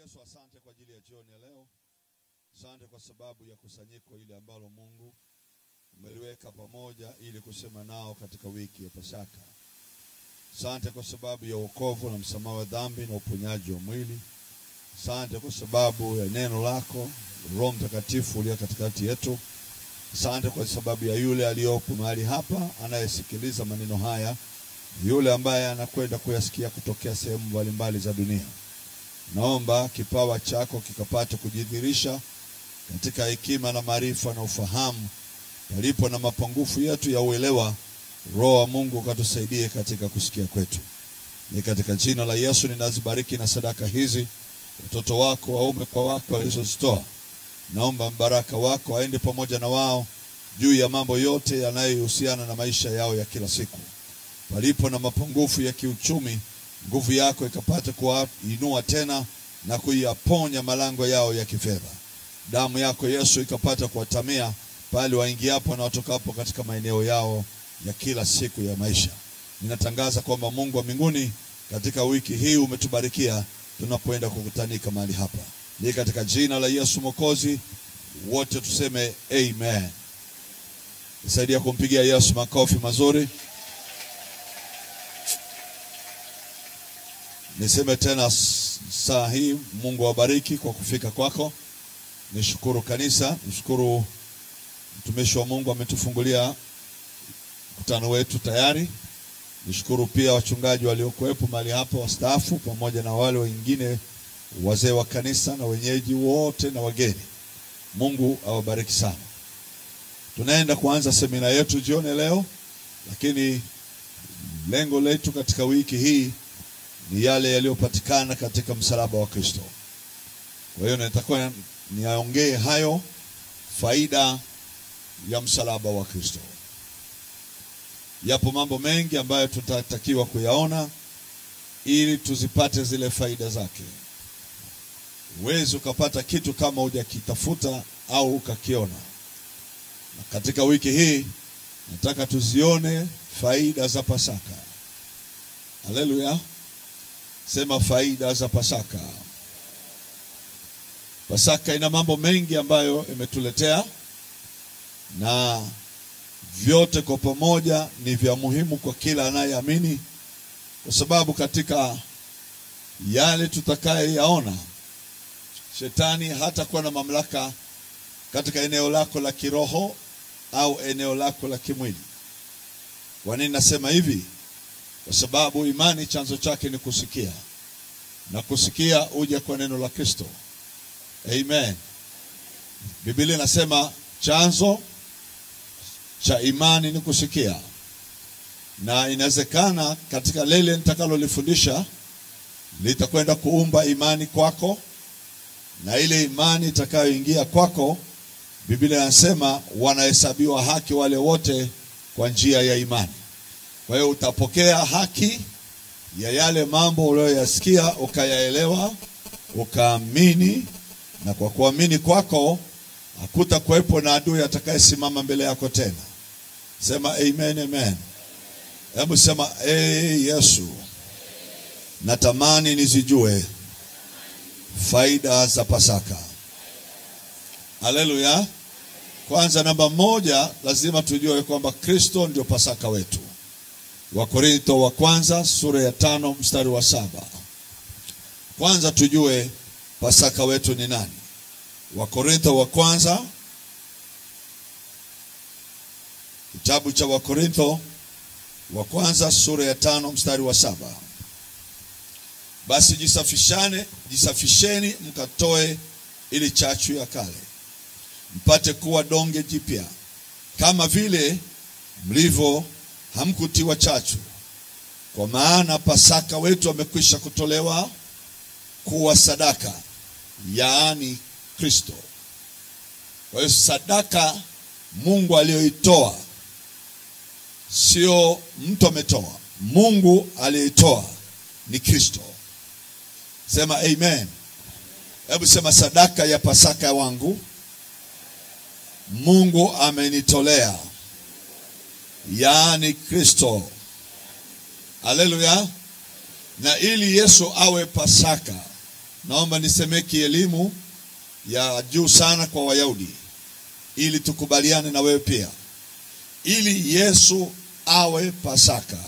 Yesu, asante kwa ajili ya jioni ya leo. Asante kwa sababu ya kusanyiko ile ambalo Mungu umeliweka pamoja ili kusema nao katika wiki ya Pasaka. Asante kwa sababu ya wokovu na msamaha wa dhambi na uponyaji wa mwili. Asante kwa sababu ya neno lako, Roho Mtakatifu uliye katikati yetu. Asante kwa sababu ya yule aliyopo mahali hapa anayesikiliza maneno haya, yule ambaye anakwenda kuyasikia kutokea sehemu mbalimbali za dunia. Naomba kipawa chako kikapate kujidhihirisha katika hekima na maarifa na ufahamu. Palipo na mapungufu yetu ya uelewa, Roho wa Mungu katusaidie katika kusikia kwetu. Ni katika jina la Yesu ninazibariki na sadaka hizi watoto wako waume kwa wako walizozitoa. Naomba baraka wako aende pamoja na wao juu ya mambo yote yanayohusiana na maisha yao ya kila siku. Palipo na mapungufu ya kiuchumi, nguvu yako ikapate kuinua tena na kuyaponya malango yao ya kifedha. Damu yako Yesu ikapata kuwatamia pale waingiapo na watokapo katika maeneo yao ya kila siku ya maisha. Ninatangaza kwamba Mungu wa mbinguni katika wiki hii umetubarikia tunapoenda kukutanika mahali hapa. Ni katika jina la Yesu Mwokozi wote tuseme amen. Nisaidia kumpigia Yesu makofi mazuri. Niseme tena saa hii Mungu awabariki kwa kufika kwako. Nishukuru kanisa, nishukuru mtumishi wa Mungu ametufungulia mkutano wetu tayari. Nishukuru pia wachungaji waliokuwepo mahali hapo, wastaafu pamoja na wale wengine wazee wa kanisa na wenyeji wote na wageni. Mungu awabariki sana. Tunaenda kuanza semina yetu jioni leo, lakini lengo letu katika wiki hii ni yale yaliyopatikana katika msalaba wa Kristo. Kwa hiyo nitakuwa niongee hayo, faida ya msalaba wa Kristo. Yapo mambo mengi ambayo tutatakiwa kuyaona ili tuzipate zile faida zake. Huwezi ukapata kitu kama hujakitafuta au ukakiona. Na katika wiki hii nataka tuzione faida za Pasaka. Haleluya. Sema faida za Pasaka. Pasaka ina mambo mengi ambayo imetuletea, na vyote kwa pamoja ni vya muhimu kwa kila anayeamini, kwa sababu katika yale tutakayoyaona, shetani hatakuwa na mamlaka katika eneo lako la kiroho au eneo lako la kimwili. Kwa nini nasema hivi? Kwa sababu imani chanzo chake ni kusikia, na kusikia uje kwa neno la Kristo. Amen. Biblia inasema chanzo cha imani ni kusikia. Na inawezekana katika lile nitakalolifundisha litakwenda kuumba imani kwako, na ile imani itakayoingia kwako, Biblia inasema wanahesabiwa haki wale wote kwa njia ya imani. Kwa hiyo utapokea haki ya yale mambo uliyoyasikia, ukayaelewa, ukaamini, na kwa kuamini kwako hakutakuwepo na adui atakayesimama mbele yako tena. Sema amen, amen. Hebu sema Yesu, natamani nizijue faida za Pasaka. Haleluya. Kwanza, namba moja, lazima tujue kwamba Kristo ndio Pasaka wetu. Wakorintho wa kwanza sura ya 5 mstari wa 7. Kwanza tujue Pasaka wetu ni nani. Wakorintho wa kwanza, kitabu cha Wakorintho wa kwanza sura ya 5 mstari wa 7. Basi jisafisheni mkatoe ili chachu ya kale, mpate kuwa donge jipya, kama vile mlivyo hamkutiwa chachu. Kwa maana Pasaka wetu amekwisha kutolewa kuwa sadaka, yaani Kristo. Kwa hiyo sadaka Mungu aliyoitoa, sio mtu ametoa. Mungu aliyoitoa ni Kristo. Sema amen. Hebu sema sadaka ya Pasaka wangu Mungu amenitolea, yaani Kristo. Haleluya. Na ili Yesu awe Pasaka, naomba niseme kielimu ya juu sana kwa Wayahudi, ili tukubaliane na wewe pia. Ili Yesu awe Pasaka,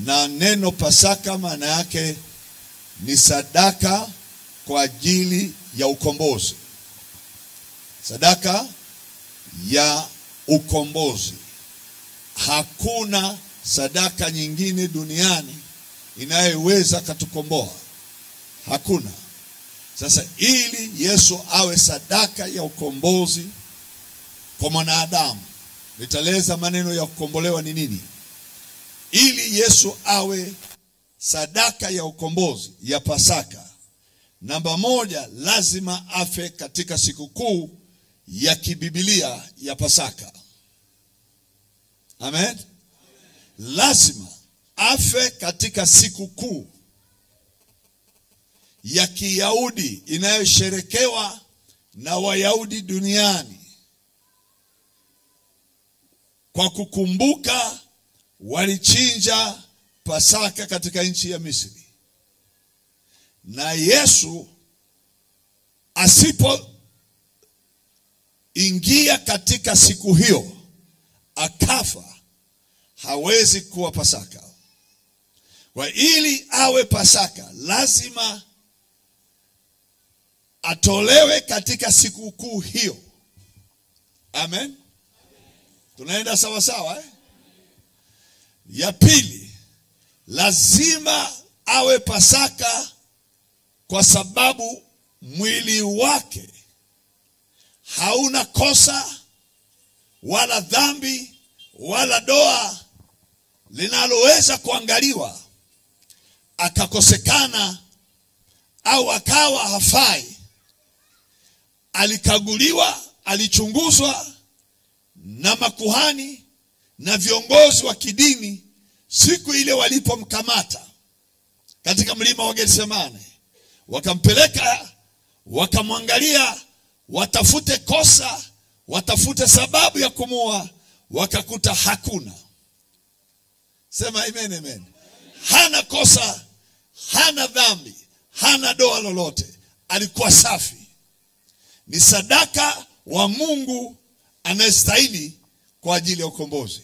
na neno Pasaka maana yake ni sadaka kwa ajili ya ukombozi. Sadaka ya ukombozi. Hakuna sadaka nyingine duniani inayoweza kutukomboa. Hakuna. Sasa ili Yesu awe sadaka ya ukombozi kwa mwanadamu, nitaeleza maneno ya kukombolewa ni nini. Ili Yesu awe sadaka ya ukombozi ya Pasaka, namba moja, lazima afe katika sikukuu ya kibibilia ya Pasaka. Amen. Lazima afe katika sikukuu ya Kiyahudi inayosherekewa na Wayahudi duniani, kwa kukumbuka walichinja Pasaka katika nchi ya Misri. Na Yesu asipo ingia katika siku hiyo akafa, hawezi kuwa Pasaka. Kwa ili awe Pasaka, lazima atolewe katika sikukuu hiyo. Amen. Tunaenda sawa sawa, Ya pili, lazima awe Pasaka kwa sababu mwili wake hauna kosa wala dhambi wala doa linaloweza kuangaliwa akakosekana au akawa hafai. Alikaguliwa, alichunguzwa na makuhani na viongozi wa kidini siku ile walipomkamata katika mlima wa Getsemane. Wakampeleka, wakamwangalia, watafute kosa, watafute sababu ya kumuua, wakakuta hakuna. Sema amen, amen. Hana kosa, hana dhambi, hana doa lolote. Alikuwa safi. Ni sadaka wa Mungu anayestahili kwa ajili ya ukombozi.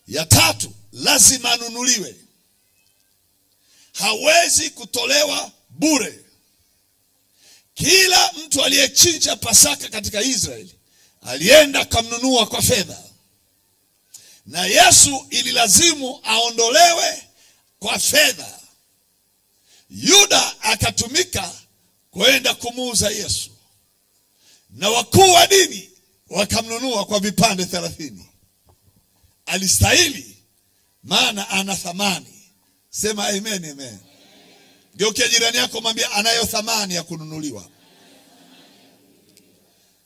Ya tatu, lazima anunuliwe. Hawezi kutolewa bure. Kila mtu aliyechinja Pasaka katika Israeli alienda kumnunua kwa fedha. Na Yesu ililazimu aondolewe kwa fedha. Yuda akatumika kwenda kumuuza Yesu. Na wakuu wa dini wakamnunua kwa vipande 30. Alistahili, maana ana thamani. Sema amen, amen. Geukia jirani yako, mwambie anayo thamani ya kununuliwa.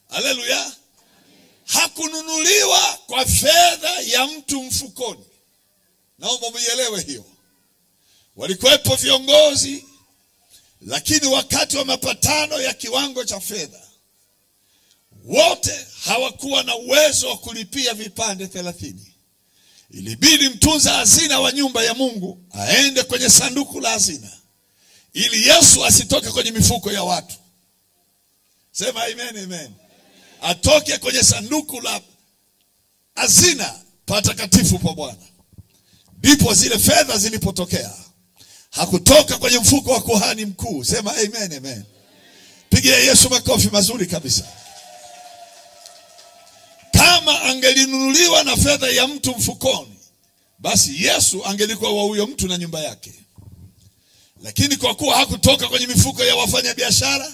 Haleluya. Hakununuliwa kwa fedha ya mtu mfukoni. Naomba muielewe hiyo. Walikuwepo viongozi, lakini wakati wa mapatano ya kiwango cha fedha, wote hawakuwa na uwezo wa kulipia vipande 30. Ilibidi mtunza hazina wa nyumba ya Mungu aende kwenye sanduku la hazina, ili Yesu asitoke kwenye mifuko ya watu. Sema amen, amen. Atoke kwenye sanduku la hazina patakatifu pa Bwana. Ndipo zile fedha zilipotokea. Hakutoka kwenye mfuko wa kuhani mkuu. Sema amen, amen. Pigia Yesu makofi mazuri kabisa. Kama angelinunuliwa na fedha ya mtu mfukoni, basi Yesu angelikuwa wa huyo mtu na nyumba yake. Lakini kwa kuwa hakutoka kwenye mifuko ya wafanya biashara,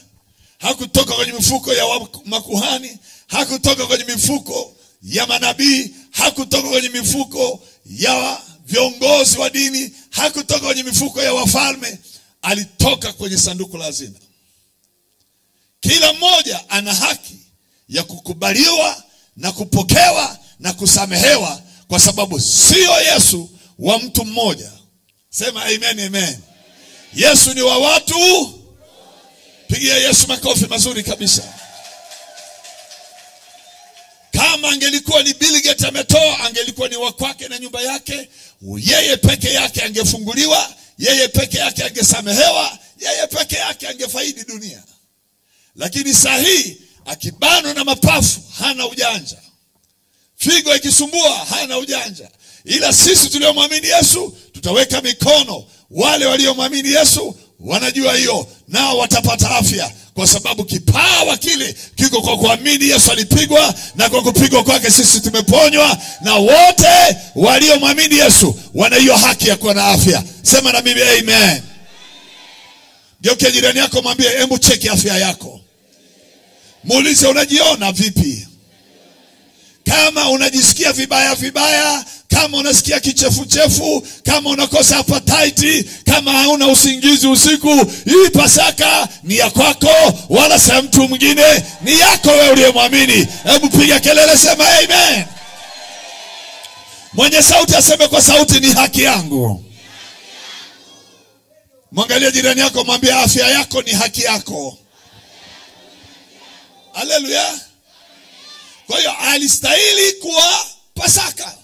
hakutoka kwenye mifuko ya makuhani, hakutoka kwenye mifuko ya manabii, hakutoka kwenye mifuko ya viongozi wa dini, hakutoka kwenye mifuko ya wafalme, alitoka kwenye sanduku la hazina. Kila mmoja ana haki ya kukubaliwa na kupokewa na kusamehewa, kwa sababu sio Yesu wa mtu mmoja. Sema amen, amen. Yesu ni wa watu. Pigia Yesu makofi mazuri kabisa. Kama angelikuwa ni Bill Gates ametoa, angelikuwa ni wa kwake na nyumba yake, yeye peke yake angefunguliwa, yeye peke yake angesamehewa, yeye peke yake angefaidi dunia. Lakini sahihi akibanwa na mapafu hana ujanja. Figo ikisumbua hana ujanja. Ila sisi tuliomwamini Yesu tutaweka mikono. Wale waliomwamini Yesu wanajua hiyo, nao watapata afya, kwa sababu kipawa kile kiko kwa kuamini Yesu alipigwa, na kwa kupigwa kwake sisi tumeponywa, na wote waliomwamini Yesu wana hiyo haki ya kuwa na afya. Sema na mimi amen. Geukia jirani yako mwambie, hebu cheki afya yako. Muulize, unajiona vipi? Kama unajisikia vibaya, kama unasikia kichefu, kama unakosa appetite, kama hauna usingizi usiku, hii Pasaka ni ya kwako, wala si mtu mwingine, ni yako wewe uliyemwamini. Hebu piga kelele, sema amen. Mwenye sauti aseme kwa sauti, ni haki yangu. Mwangalia jirani yako mwambie, afya yako ni haki yako. Haleluya. Kwa hiyo alistahili kuwa Pasaka.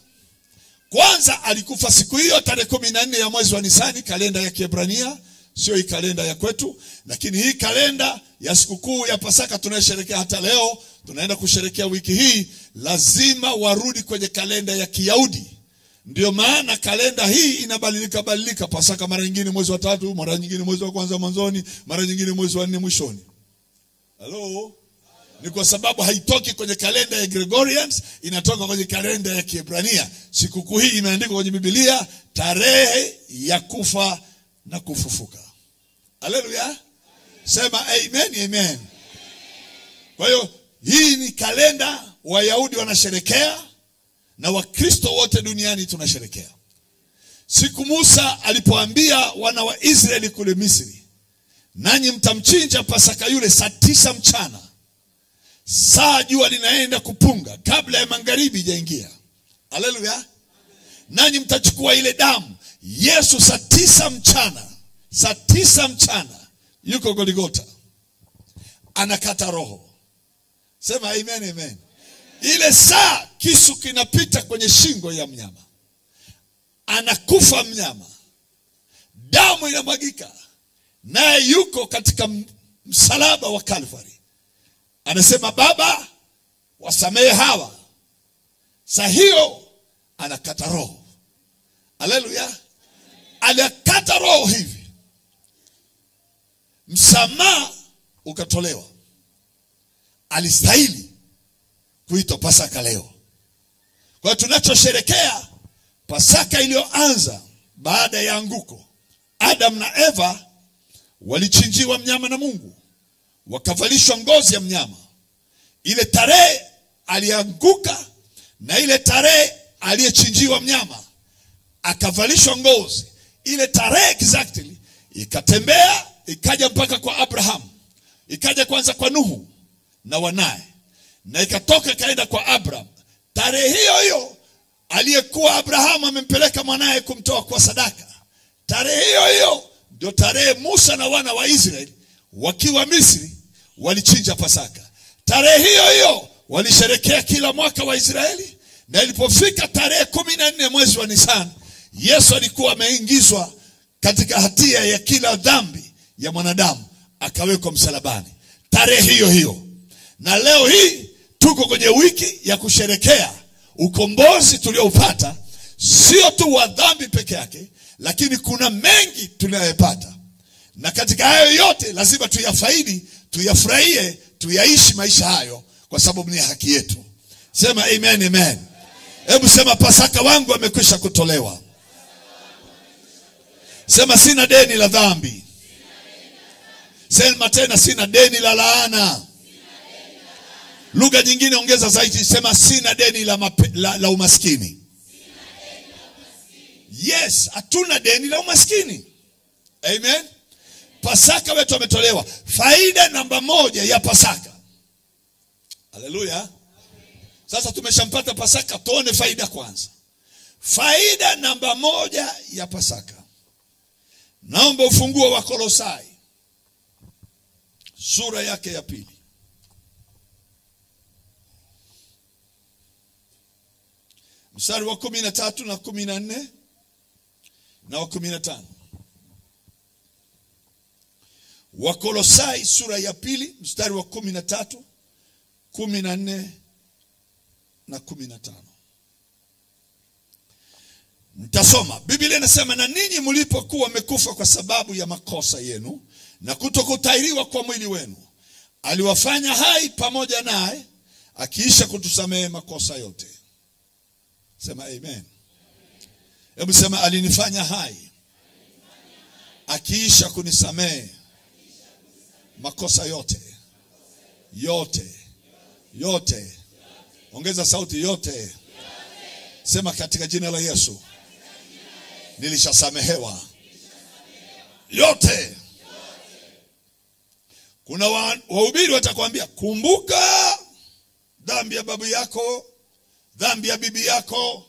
Kwanza alikufa siku hiyo tarehe 14 ya mwezi wa Nisani, kalenda ya Kiebrania, sio hii kalenda ya kwetu. Lakini hii kalenda ya sikukuu ya Pasaka tunayosherehekea hata leo, tunaenda kusherehekea wiki hii, lazima warudi kwenye kalenda ya Kiyahudi. Ndio maana kalenda hii inabadilika. Pasaka mara nyingine mwezi wa 3, mara nyingine mwezi wa kwanza mwanzoni, mara nyingine mwezi wa 4 mwishoni. Hello? Ni kwa sababu haitoki kwenye kalenda ya Gregorians, inatoka kwenye kalenda ya Kiebrania. Sikukuu hii imeandikwa kwenye Biblia tarehe ya kufa na kufufuka. Haleluya. Sema amen, amen. Kwa hiyo hii ni kalenda Wayahudi wanasherekea, na Wakristo wote duniani tunasherekea. Siku Musa alipoambia wana wa Israeli kule Misri, nanyi mtamchinja Pasaka yule saa 9 mchana, saa jua linaenda kupunga, kabla ya magharibi hajaingia. Haleluya. Nanyi mtachukua ile damu. Yesu saa 9 mchana yuko Golgotha, anakata roho. Sema amen, amen. Ile saa kisu kinapita kwenye shingo ya mnyama, anakufa mnyama, damu inamwagika, naye yuko katika msalaba wa Calvary. Anasema, Baba, wasamehe hawa. Saa hiyo anakata roho. Haleluya. Alikata roho hivi, msamaha ukatolewa. Alistahili kuitwa Pasaka leo. Kwa tunachosherekea Pasaka iliyoanza baada ya anguko. Adam na Eva walichinjiwa mnyama na Mungu, wakavalishwa ngozi ya mnyama. Ile tarehe alianguka, na ile tarehe aliyechinjiwa mnyama akavalishwa ngozi, ile tarehe exactly ikatembea, ikaja mpaka kwa Abraham, ikaja kwanza kwa Nuhu na wanae, na ikatoka ikaenda kwa Abraham. Tarehe hiyo hiyo aliyekuwa Abraham amempeleka mwanae kumtoa kwa sadaka, tarehe hiyo hiyo ndio tarehe Musa na wana wa Israeli wakiwa Misri walichinja Pasaka. Tarehe hiyo hiyo walisherekea kila mwaka wa Israeli, na ilipofika tarehe 14 mwezi wa Nisani, Yesu alikuwa ameingizwa katika hatia ya kila dhambi ya mwanadamu, akawekwa msalabani tarehe hiyo hiyo. Na leo hii tuko kwenye wiki ya kusherekea ukombozi tulioupata, sio tu wa dhambi peke yake, lakini kuna mengi tunayopata. Na katika hayo yote lazima tuyafaidi, tuyafurahie, tuyaishi maisha hayo, kwa sababu ni haki yetu. Sema amen, amen. Hebu sema, Pasaka wangu amekwisha kutolewa. Sema, sina deni la dhambi. Sema tena, sina deni la laana. Lugha nyingine ongeza zaidi, sema, sina deni la umaskini. Yes, hatuna deni la umaskini. Amen. Pasaka wetu ametolewa. Faida namba 1 ya Pasaka. Haleluya. Sasa tumeshampata Pasaka, tuone faida kwanza. Faida namba 1 ya Pasaka. Naomba ufunguo wa Kolosai sura yake ya 2. Mstari wa 13 na 14 na wa 15. Wakolosai sura ya 2 mstari wa 13, 14 na 15. Nitasoma. Biblia inasema, na ninyi mlipokuwa mmekufa kwa sababu ya makosa yenu na kutokutahiriwa kwa mwili wenu, aliwafanya hai pamoja naye, akiisha kutusamehe makosa yote. Sema amen. Hebu sema, alinifanya hai, akiisha kunisamehe makosa yote. Yote. Yote. Ongeza sauti, yote. Sema, katika jina la Yesu nilishasamehewa yote. Kuna wahubiri watakwambia, kumbuka dhambi ya babu yako, dhambi ya bibi yako.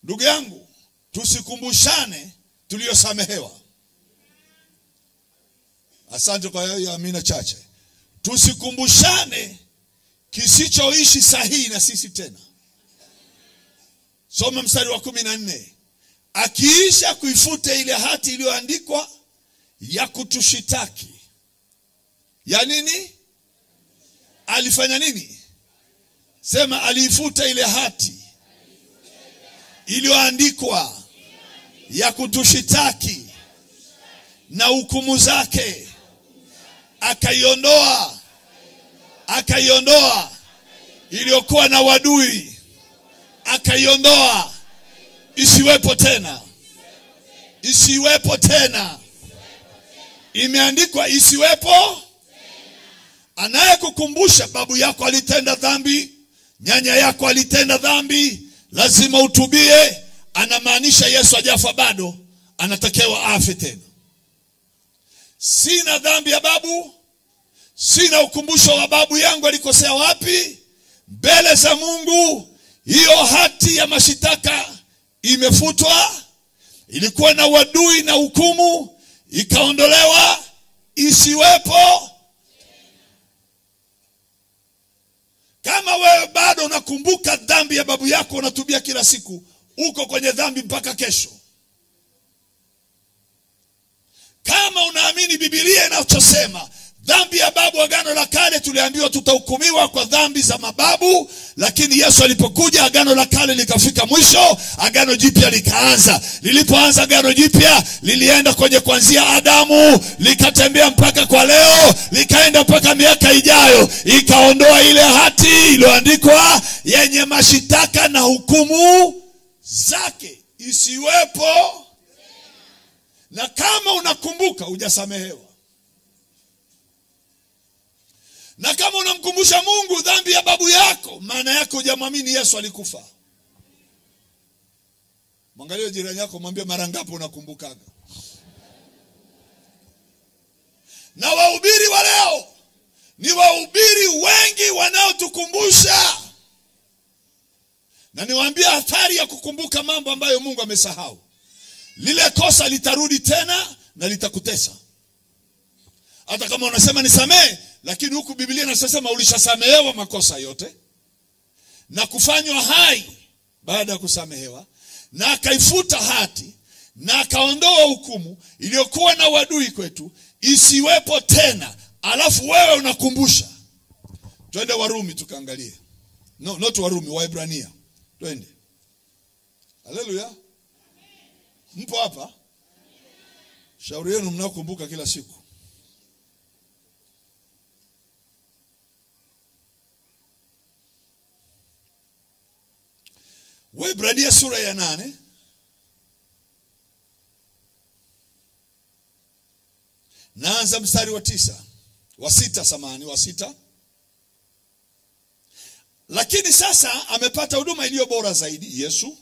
Ndugu yangu, tusikumbushane tuliosamehewa. Asante kwa hiyo amina chache. Tusikumbushane kisichoishi sahihi na sisi tena. Soma mstari wa 14. Akiisha kuifuta ile hati iliyoandikwa ya kutushitaki. Ya nini? Alifanya nini? Sema, aliifuta ile hati iliyoandikwa ya kutushitaki na hukumu zake. Akaiondoa iliyokuwa na wadui. Akaiondoa isiwepo tena. Isiwepo tena. Imeandikwa isiwepo. Anayekukumbusha babu yako alitenda dhambi, nyanya yako alitenda dhambi, lazima utubie. Anamaanisha Yesu hajafa bado, anatakiwa afe tena. Sina dhambi ya babu, sina ukumbusho wa babu yangu alikosea wapi. Mbele za Mungu hiyo hati ya mashitaka imefutwa. Ilikuwa na wadui na hukumu, ikaondolewa, isiwepo. Kama wewe bado unakumbuka dhambi ya babu yako, unatubia kila siku, uko kwenye dhambi mpaka kesho. Kama unaamini Biblia inachosema dhambi ya babu, Agano la Kale tuliambiwa tutahukumiwa kwa dhambi za mababu, lakini Yesu alipokuja Agano la Kale likafika mwisho, Agano Jipya likaanza. Lilipoanza Agano Jipya, lilienda kwenye kuanzia Adamu, likatembea mpaka kwa leo, likaenda mpaka miaka ijayo. Ikaondoa ile hati iliyoandikwa yenye mashitaka na hukumu zake, isiwepo. Na kama unakumbuka, hujasamehewa. Na kama unamkumbusha Mungu dhambi ya babu yako, maana yake hujamwamini Yesu alikufa. Mwangalie jirani yako, mwambie, mara ngapi unakumbukaga? Na wahubiri wa leo ni wahubiri wengi wanaotukumbusha. Na niwaambie athari ya kukumbuka mambo ambayo Mungu amesahau. Lile kosa litarudi tena na litakutesa. Hata kama unasema nisamehe, lakini huku Biblia inasema ulishasamehewa makosa yote na kufanywa hai baada ya kusamehewa, na akaifuta hati na akaondoa hukumu iliyokuwa na wadui kwetu, isiwepo tena. Alafu wewe unakumbusha. Twende Warumi tukaangalie. No, not Warumi, Waebrania. Twende. Haleluya. Mpo hapa? Shauri yenu mnaokumbuka kila siku. Waebrania sura ya 8. Naanza mstari wa 6. Lakini sasa amepata huduma iliyo bora zaidi, Yesu,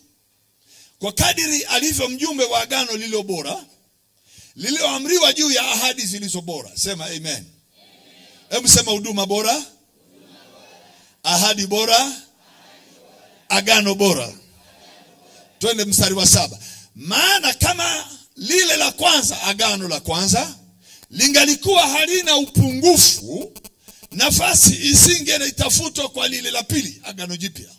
kwa kadiri alivyo mjumbe wa agano lililo bora, lililoamriwa juu ya ahadi zilizo bora. Sema amen. Hebu sema, huduma bora, ahadi bora, agano bora. Twende mstari wa 7. Maana kama lile la kwanza, agano la kwanza, lingalikuwa halina upungufu, nafasi isinge itafutwa kwa lile la pili, agano jipya.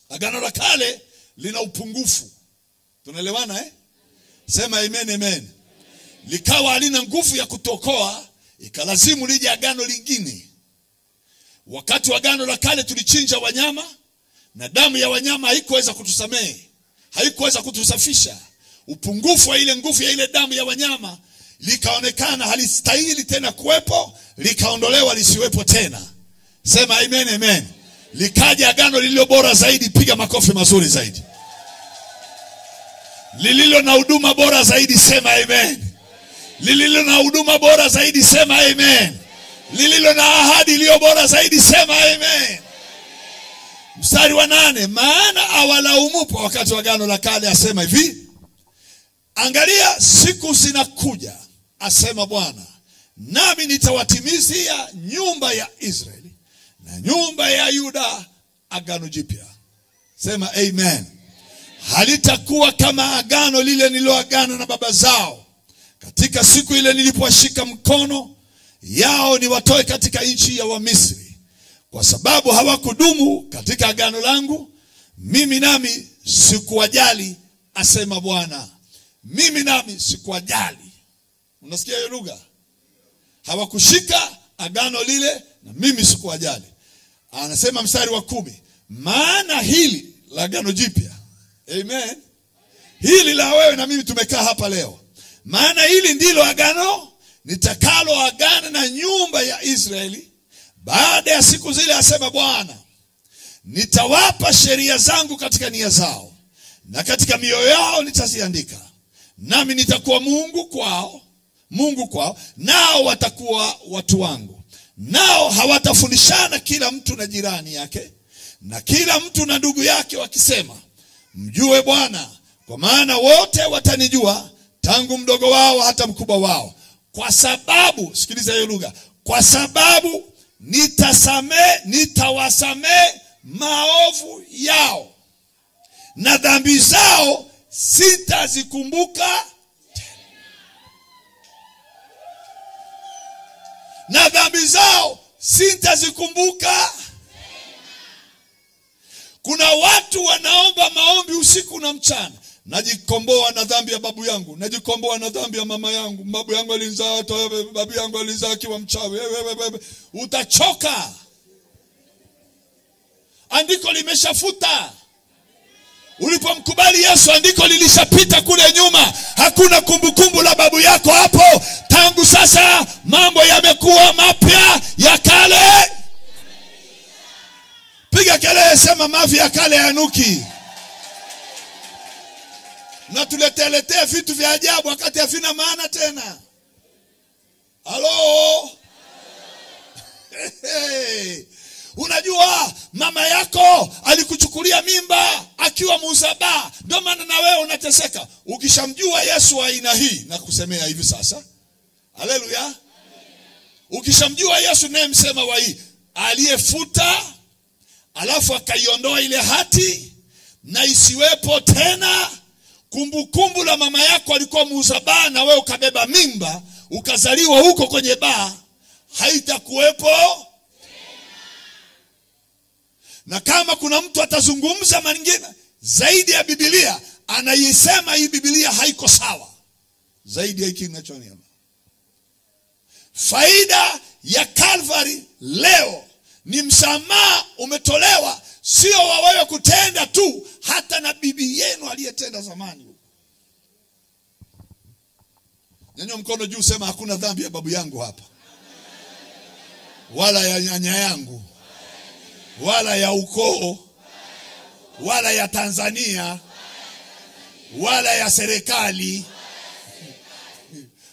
Agano la kale lina upungufu. Tunaelewana eh? Sema amen, amen. likawa halina nguvu ya kutokoa, ikalazimu lije agano lingine. Wakati wa agano la kale tulichinja wanyama na damu ya wanyama haikuweza kutusamehe, haikuweza kutusafisha. Upungufu wa ile nguvu ya ile damu ya wanyama likaonekana halistahili tena kuwepo, likaondolewa lisiwepo tena. Sema amen, amen. Likaja agano lililo bora zaidi, piga makofi mazuri zaidi. Lililo na huduma bora zaidi, sema amen. Lililo na huduma bora zaidi, sema amen. Lililo na ahadi iliyo bora zaidi, sema amen. Mstari wa 8, maana awalaumupo wakati wa agano la kale asema hivi, angalia siku zinakuja, asema Bwana, nami nitawatimizia nyumba ya Israeli na nyumba ya Yuda agano jipya. Sema amen. Halitakuwa kama agano lile nililoagana na baba zao katika siku ile nilipowashika mkono yao niwatoe katika nchi ya Wamisri, kwa sababu hawakudumu katika agano langu, mimi nami sikuwajali, asema Bwana. Mimi nami sikuwajali. Unasikia hiyo lugha? Hawakushika agano lile na mimi sikuwajali. Anasema mstari wa 10, maana hili la agano jipya, amen, hili la wewe na mimi tumekaa hapa leo, maana hili ndilo agano nitakalo agana na nyumba ya Israeli baada ya siku zile, asema Bwana. Nitawapa sheria zangu katika nia zao na katika mioyo yao nitaziandika, nami nitakuwa Mungu kwao, nao watakuwa watu wangu. Nao hawatafundishana kila mtu na jirani yake na kila mtu na ndugu yake, wakisema, mjue Bwana, kwa maana wote watanijua, tangu mdogo wao hata mkubwa wao. Kwa sababu, sikiliza hiyo lugha, kwa sababu nitawasamehe maovu yao na dhambi zao sitazikumbuka na dhambi zao sitazikumbuka. Kuna watu wanaomba maombi usiku na mchana, najikomboa na dhambi ya babu yangu, najikomboa na dhambi ya mama yangu, babu yangu alizaa, babu yangu alizaa akiwa mchawi. Utachoka. Andiko limeshafuta. Ulipomkubali Yesu, andiko lilishapita kule nyuma. Hakuna kumbukumbu la babu yako hapo. Tangu sasa mambo yamekuwa mapya, ya kale. Piga kelele, sema mavi ya kale yanuki. Na tuletea vitu vya ajabu wakati havina maana tena. Halo? Unajua mama yako alikuchukulia mimba akiwa muzaba, ndio maana na wewe unateseka. Ukishamjua Yesu wa aina hii, na kusemea hivi sasa, haleluya, ukishamjua Yesu naye msema wa hii, aliyefuta alafu akaiondoa ile hati na isiwepo tena kumbukumbu la mama yako alikuwa muzaba na wewe ukabeba mimba ukazaliwa huko kwenye baa, haitakuwepo. Na kama kuna mtu atazungumza mengine zaidi ya Biblia, anayesema hii Biblia haiko sawa zaidi ya hiki ninachoniona. Faida ya Calvary leo ni msamaha umetolewa, sio wa wewe kutenda tu, hata na bibi yenu aliyetenda zamani. Nyanyua mkono juu, sema hakuna dhambi ya babu yangu hapa, wala ya nyanya yangu, wala ya ukoo, wala ya Tanzania, wala ya serikali.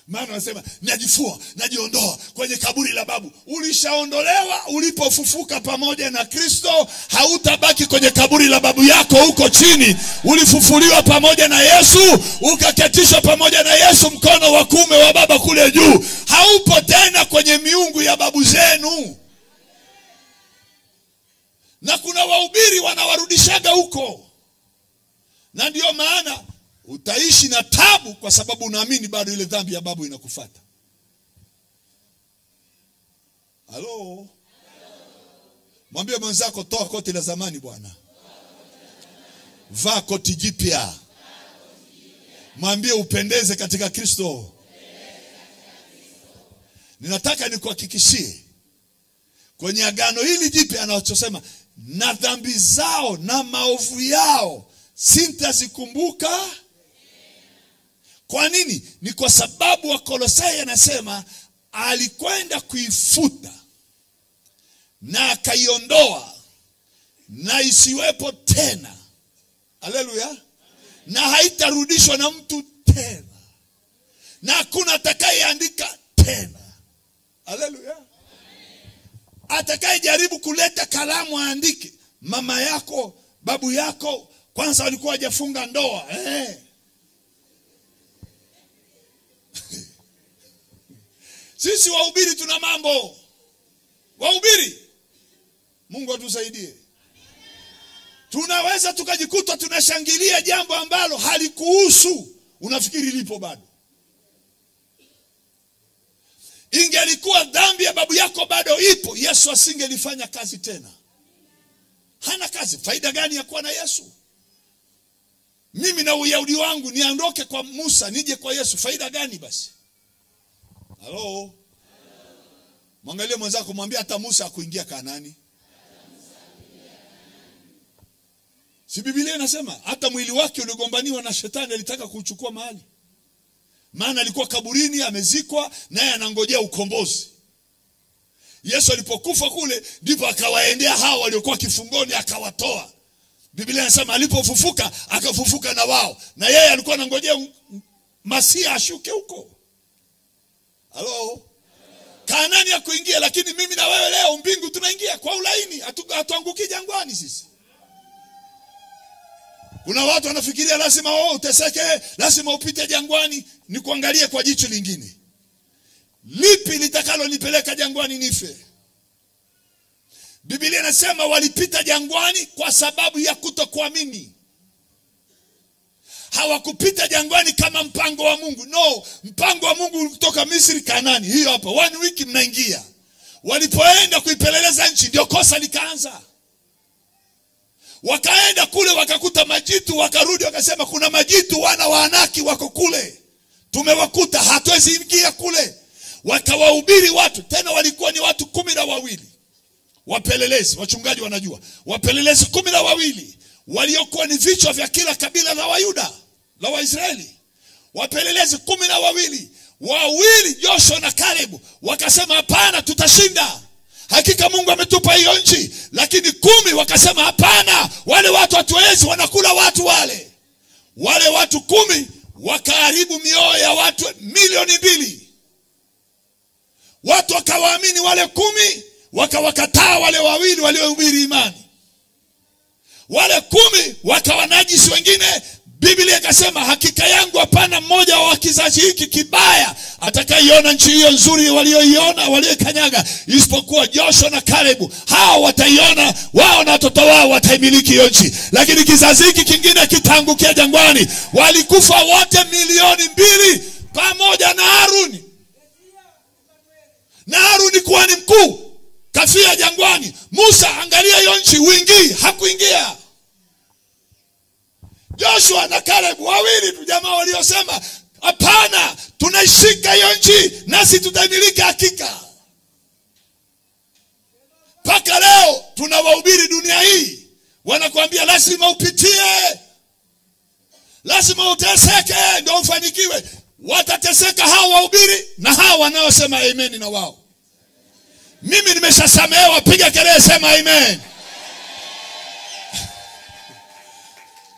Maana wanasema najifua, najiondoa kwenye kaburi la babu. Ulishaondolewa ulipofufuka pamoja na Kristo. Hautabaki kwenye kaburi la babu yako huko chini. Ulifufuliwa pamoja na Yesu, ukaketishwa pamoja na Yesu mkono wa kuume wa Baba kule juu. Haupo tena kwenye miungu ya babu zenu. Na kuna wahubiri wanawarudishaga huko. Na ndio maana utaishi na tabu, kwa sababu unaamini bado ile dhambi ya babu inakufuata. Halo? Mwambie mwenzako, toa koti la zamani bwana, vaa koti jipya. Mwambie upendeze katika Kristo. ninataka nikuhakikishie kwenye agano hili jipya anachosema, na dhambi zao na maovu yao sintazikumbuka. Kwa nini? Ni kwa sababu Wakolosai anasema alikwenda kuifuta na akaiondoa na isiwepo tena. Haleluya. Na haitarudishwa na mtu tena, na hakuna atakayeandika tena. Haleluya. Atakaye jaribu kuleta kalamu aandike, mama yako, babu yako kwanza walikuwa hajafunga ndoa. Sisi wahubiri tuna mambo. Wahubiri, Mungu atusaidie. Tunaweza tukajikuta tunashangilia jambo ambalo halikuhusu, unafikiri lipo bado. Ingelikuwa dhambi ya babu yako bado ipo, Yesu asingelifanya kazi tena. Hana kazi. Faida gani ya kuwa na Yesu? Mimi na Uyahudi wangu niondoke kwa Musa nije kwa Yesu, faida gani basi? Halo. Mwangalie mwenzako, mwambie hata Musa hakuingia Kanaani. Si Biblia inasema hata mwili wake uligombaniwa na shetani, alitaka kuchukua mahali. Maana alikuwa kaburini amezikwa, naye anangojea ukombozi. Yesu alipokufa kule ndipo akawaendea hao waliokuwa kifungoni akawatoa. Biblia inasema alipofufuka akafufuka na wao, na yeye alikuwa anangojea Masia ashuke huko. Halo. Kanaani ya kuingia, lakini mimi na wewe leo mbingu tunaingia kwa ulaini, hatuanguki jangwani sisi. Kuna watu wanafikiria lazima uteseke, lazima upite jangwani. Ni kuangalia kwa jicho lingine. Lipi litakalo nipeleka jangwani nife? Biblia inasema walipita jangwani kwa sababu ya kutokuamini. Hawakupita jangwani kama mpango wa Mungu. No, mpango wa Mungu kutoka Misri Kanaani. Hiyo hapa 1 wiki mnaingia. Walipoenda kuipeleleza nchi ndio kosa likaanza. Wakaenda kule wakakuta majitu, wakarudi wakasema kuna majitu wana wa Anaki wako kule. Tumewakuta, hatuwezi ingia kule. Wakawahubiri watu, tena walikuwa ni watu 12. Wapelelezi, wachungaji wanajua. Wapelelezi 12 waliokuwa ni vichwa vya kila kabila la Wayuda, la Waisraeli. Wapelelezi 12. Wawili, Joshua na Kalebu, wakasema hapana, tutashinda. Hakika Mungu ametupa hiyo nchi. Lakini 10 wakasema hapana, wale watu hatuwezi, wanakula watu wale. Wale watu 10 wakaharibu mioyo ya watu 2,000,000. Watu wakawaamini wale 10, wakawakataa wale wawili waliohubiri imani. Wale 10 wakawanajisi wengine. Biblia ikasema hakika yangu hapana mmoja wa kizazi hiki kibaya atakayeiona nchi hiyo nzuri walioiona, waliokanyaga, isipokuwa Joshua na Kalebu. Hao wataiona, wao na watoto wao wataimiliki hiyo nchi. Lakini kizazi hiki kingine kitaangukia jangwani. Walikufa wote 2,000,000 pamoja na Haruni. Na Haruni kuhani mkuu kafia jangwani. Musa, angalia hiyo nchi uingii, hakuingia. Joshua na Kalebu, wawili tu jamaa waliosema hapana, tunaishika hiyo nchi nasi tutaimiliki hakika. Paka leo tunawahubiri dunia hii, wanakuambia lazima upitie, lazima uteseke ndio ufanikiwe. Watateseka hao wahubiri na hao wanaosema amen na wao. Mimi nimeshasamehewa, piga kelele sema amen.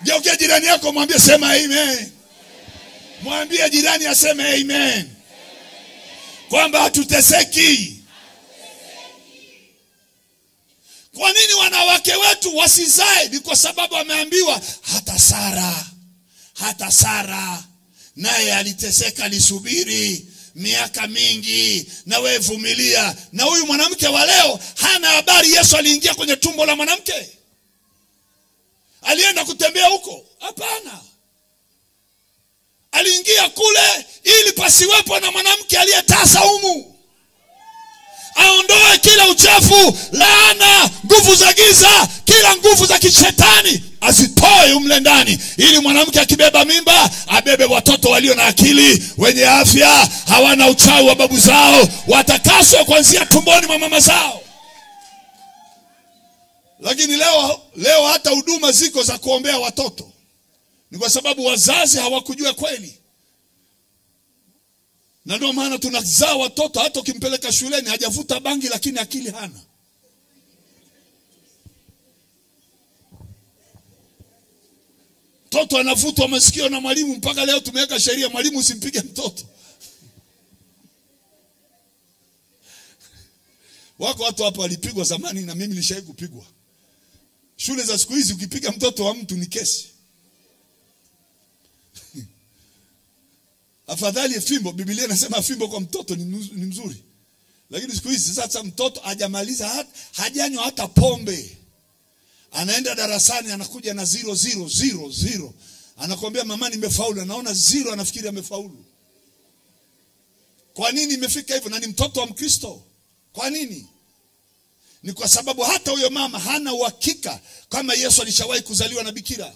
Geukia jirani yako mwambie sema amen. Mwambie jirani aseme amen. Kwamba hatuteseki. Kwa nini wanawake wetu wasizae? Ni kwa sababu wameambiwa hata Sara naye aliteseka, alisubiri miaka mingi, na wewe vumilia. Na huyu mwanamke wa leo hana habari Yesu aliingia kwenye tumbo la mwanamke. Alienda kutembea huko? Hapana. Aliingia kule ili pasiwepo na mwanamke aliyetasa humu. Aondoe kila uchafu, laana, nguvu za giza, kila nguvu za kishetani. azitoe umle ndani, ili mwanamke akibeba mimba abebe watoto walio na akili, wenye afya, hawana uchawi wa babu zao, watakaswe kuanzia tumboni mwa mama zao. Lakini leo hata huduma ziko za kuombea watoto, ni kwa sababu wazazi hawakujua kweli. Na ndio maana tunazaa watoto hata ukimpeleka shuleni hajavuta bangi lakini akili hana. Mtoto anavutwa masikio na mwalimu, mpaka leo tumeweka sheria mwalimu usimpige mtoto. Wako watu hapa walipigwa zamani na mimi nilishawahi kupigwa. Shule za siku hizi ukipiga mtoto wa mtu ni kesi. Afadhali fimbo, Biblia inasema fimbo kwa mtoto ni mzuri. Lakini siku hizi sasa mtoto hajamaliza hajanywa hata pombe, anaenda darasani anakuja na 0. Anakuambia mama nimefaulu, anaona 0 anafikiri amefaulu. Kwa nini imefika hivyo? Na ni mtoto wa Mkristo. Kwa nini? Ni kwa sababu hata huyo mama hana uhakika kama Yesu alishawahi kuzaliwa na bikira.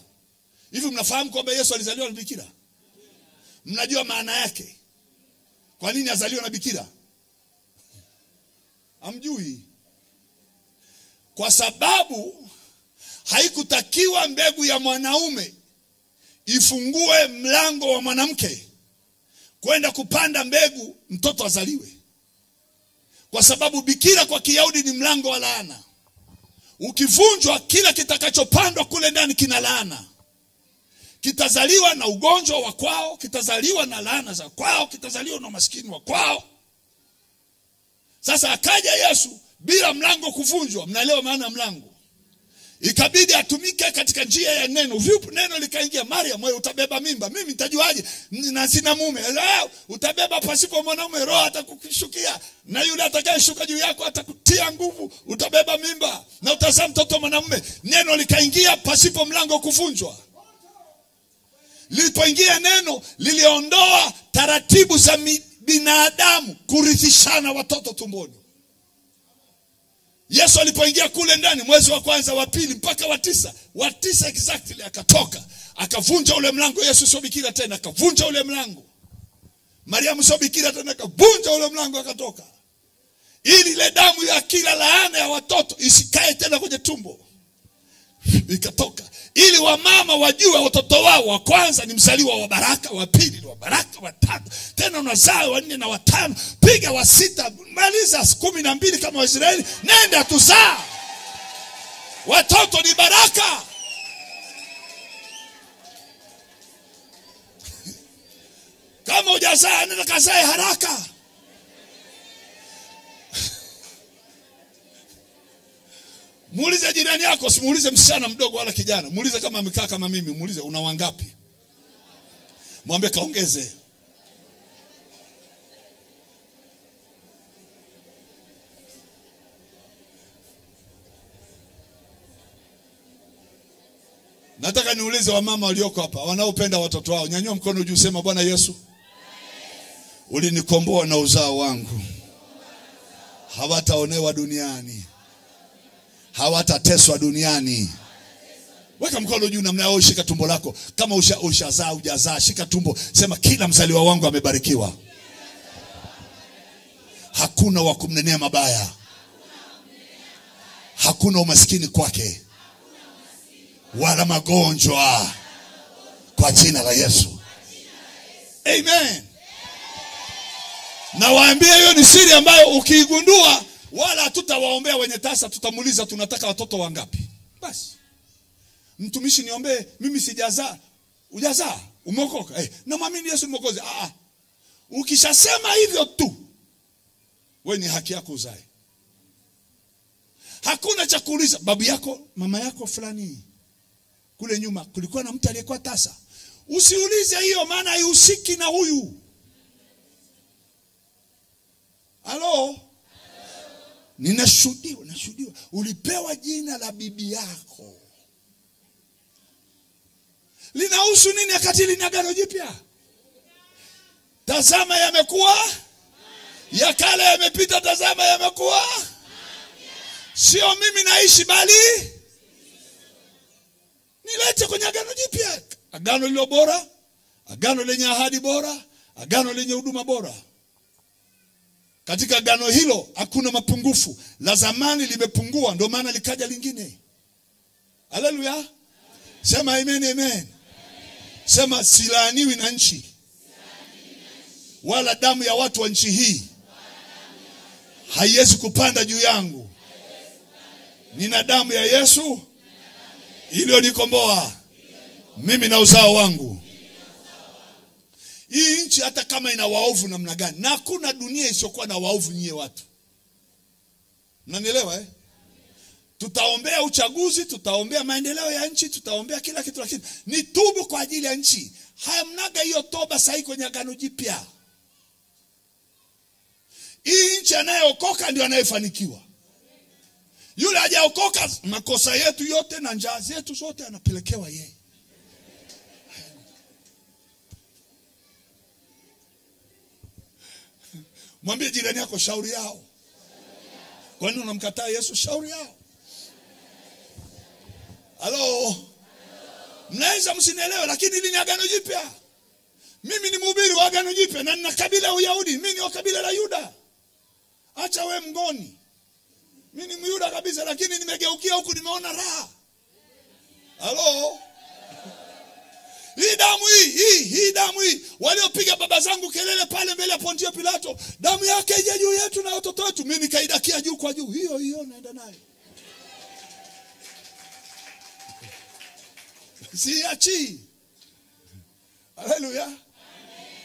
Hivi mnafahamu kwamba Yesu alizaliwa na bikira? Mnajua maana yake? Kwa nini azaliwa na bikira? Hamjui. Kwa sababu haikutakiwa mbegu ya mwanaume ifungue mlango wa mwanamke kwenda kupanda mbegu mtoto azaliwe. Kwa sababu bikira kwa Kiyahudi ni mlango wa laana. Ukivunjwa, kila kitakachopandwa kule ndani kina laana. Kitazaliwa na ugonjwa wa kwao, kitazaliwa na laana za kwao, kitazaliwa na maskini wa kwao. Sasa akaja Yesu bila mlango kuvunjwa. Mnaelewa maana mlango? Ikabidi atumike katika njia ya neno. Vipi neno likaingia? Mariam, wewe utabeba mimba. Mimi nitajuaje na sina mume? Leo utabeba pasipo mwanaume, roho atakushukia na yule atakayeshuka juu yako atakutia nguvu, utabeba mimba na utazaa mtoto mwanamume. Neno likaingia pasipo mlango kuvunjwa. Lilipoingia neno, liliondoa taratibu za binadamu kurithishana watoto tumboni. Yesu alipoingia kule ndani mwezi wa kwanza, wa pili mpaka wa tisa exactly, akatoka, akavunja ule mlango. Yesu sio bikira tena, akavunja ule mlango. Mariamu sio bikira tena, akavunja ule mlango, akatoka. Ili ile damu ya kila laana ya watoto isikae tena kwenye tumbo. Ikatoka. Ili wamama wajue watoto wao wa kwanza ni mzaliwa wa baraka, wa pili ni wa baraka, wa tatu tena unazaa wa 4 na wa 5, piga wa 6, maliza 12 kama Waisraeli, nenda tuzaa. Watoto ni baraka. Kama hujazaa nenda kazae haraka. Muulize jirani yako, simuulize msichana mdogo wala kijana. Muulize kama amekaa kama mimi, muulize una wangapi? Mwambie kaongeze. Nataka niulize wamama walioko hapa wanaopenda watoto wao. Nyanyua mkono juu, sema Bwana Yesu, ulinikomboa na uzao wangu. Hawataonewa duniani, hawatateswa duniani. Weka mkono juu namna yao, shika tumbo lako. Kama ushazaa hujazaa, shika tumbo. Sema kila mzaliwa wangu amebarikiwa. Hakuna wa kumnenea mabaya. Hakuna umaskini kwake, wala magonjwa, kwa jina la Yesu. Amen. Na waambie hiyo ni siri ambayo ukiigundua, wala hatutawaombea wenye tasa, tutamuuliza tunataka watoto wangapi. Basi. Mtumishi niombe, mimi sijazaa. Hujazaa? Umeokoka? Na muamini Yesu Mwokozi. Ukishasema hivyo tu, wewe ni haki yako uzae. Hakuna cha kuuliza babu yako, mama yako fulani kule nyuma kulikuwa na mtu aliyekuwa tasa. Usiulize hiyo, maana haihusiki na huyu. Halo? Ninashuhudiwa. Ulipewa jina la bibi yako. Linahusu nini wakati lina Agano Jipya? Tazama yamekuwa, ya kale yamepita, tazama yamekuwa. Sio mimi naishi bali nilete kwenye agano jipya. Agano lilo bora, agano lenye ahadi bora, agano lenye huduma bora. Katika agano hilo hakuna mapungufu. La zamani limepungua, ndio maana likaja lingine. Haleluya. Sema amen, amen. Sema silaaniwi na nchi, wala damu ya watu wa nchi hii haiwezi kupanda juu yangu. Nina damu ya Yesu iliyonikomboa mimi na uzao wangu. Hii nchi hata kama ina waovu namna gani, na hakuna dunia isiyokuwa na waovu nyie watu. Mnanielewa eh? Tutaombea uchaguzi, tutaombea maendeleo ya nchi, tutaombea kila kitu, lakini ni tubu kwa ajili ya nchi. Hamnaga hiyo toba sahi kwenye agano jipya. Hii nchi anayeokoka ndio anayefanikiwa. Yule hajaokoka, makosa yetu yote na njaa zetu zote anapelekewa yeye. Mwambie jirani yako shauri yao. Kwa nini unamkataa Yesu? Shauri yao. Halo. Mnaweza msinielewe, lakini hili ni agano jipya. Mimi ni mhubiri wa agano jipya na nina kabila ya Uyahudi. Mimi ni wa kabila la Yuda. Acha we mngoni. Mimi ni Myuda kabisa, lakini nimegeukia huku nimeona raha. Halo. Hii damu hii waliopiga baba zangu kelele pale mbele ya Pontio Pilato, damu yake ije juu yetu na watoto wetu. Mimi nikaidakia juu kwa juu. Hiyo naenda nayo. Siachi. Haleluya.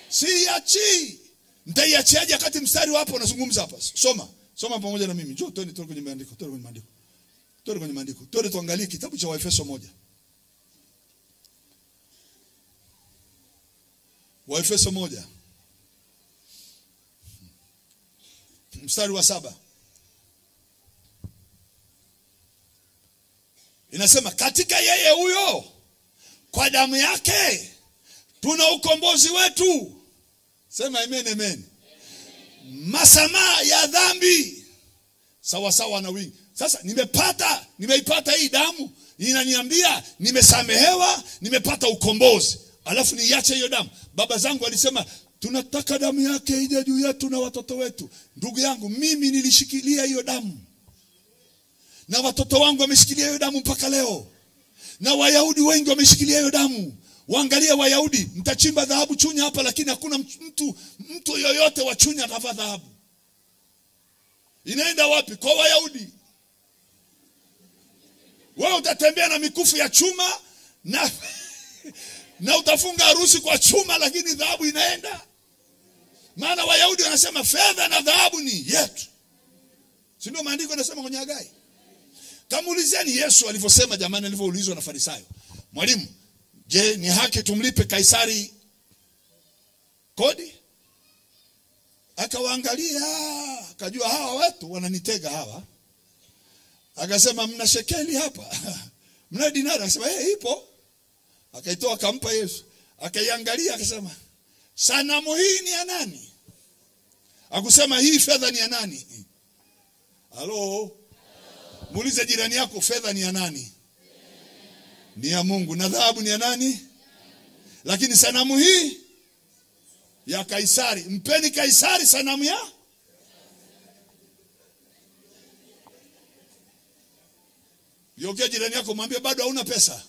Siachi. Mtaiachiaje wakati mstari wapo unazungumza hapa? Soma pamoja na mimi. Njoo twende kwenye maandiko. Twende kwenye maandiko. Twende tuangalie kitabu cha Waefeso 1. Waefeso 1. Mstari wa 7. Inasema katika yeye huyo kwa damu yake tuna ukombozi wetu. Sema amen, amen. Masamaha ya dhambi sawa sawa na wingi. Sasa nimeipata hii damu, inaniambia nimesamehewa, nimepata ukombozi. Alafu niache hiyo damu. Baba zangu walisema tunataka damu yake ije juu yetu na watoto wetu. Ndugu yangu, mimi nilishikilia hiyo damu. Na watoto wangu wameshikilia hiyo damu mpaka leo. Na Wayahudi wengi wameshikilia hiyo damu. Waangalia Wayahudi, mtachimba dhahabu Chunya hapa, lakini hakuna mtu yoyote wa Chunya atavaa dhahabu. Inaenda wapi? Kwa Wayahudi. Wewe utatembea na mikufu ya chuma na utafunga harusi kwa chuma, lakini dhahabu inaenda. Maana Wayahudi wanasema fedha na dhahabu ni yetu. Si ndio maandiko yanasema kwenye Hagai? Kamuulizeni Yesu alivyosema jamani, alivyoulizwa na Farisayo. Mwalimu, je, ni haki tumlipe Kaisari kodi? Akawaangalia, akajua hawa watu wananitega hawa. Akasema mna shekeli hapa? Mna dinari? Akasema ipo. Akaitoa akampa Yesu. Akaiangalia akasema sanamu hii ni ya nani? Akusema hii fedha ni ya nani? Halo. Muulize jirani yako, fedha ni ya nani? Ni ya Mungu. Na dhahabu ni ya nani? Lakini sanamu hii ya Kaisari. Mpeni Kaisari sanamu ya. Yokea jirani yako mwambie bado hauna pesa.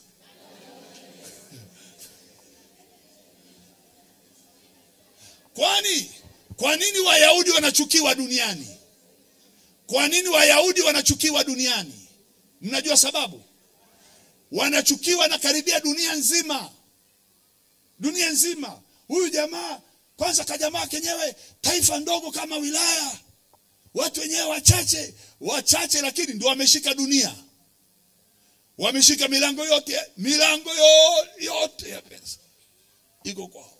Kwa nini Wayahudi wanachukiwa duniani? Kwa nini Wayahudi wanachukiwa duniani? Mnajua sababu? Wanachukiwa na karibia dunia nzima. Dunia nzima. Huyu jamaa, kwanza kajamaa kenyewe taifa ndogo kama wilaya. Watu wenyewe wachache lakini ndio wameshika dunia. Wameshika milango yote ya pesa. Iko kwao.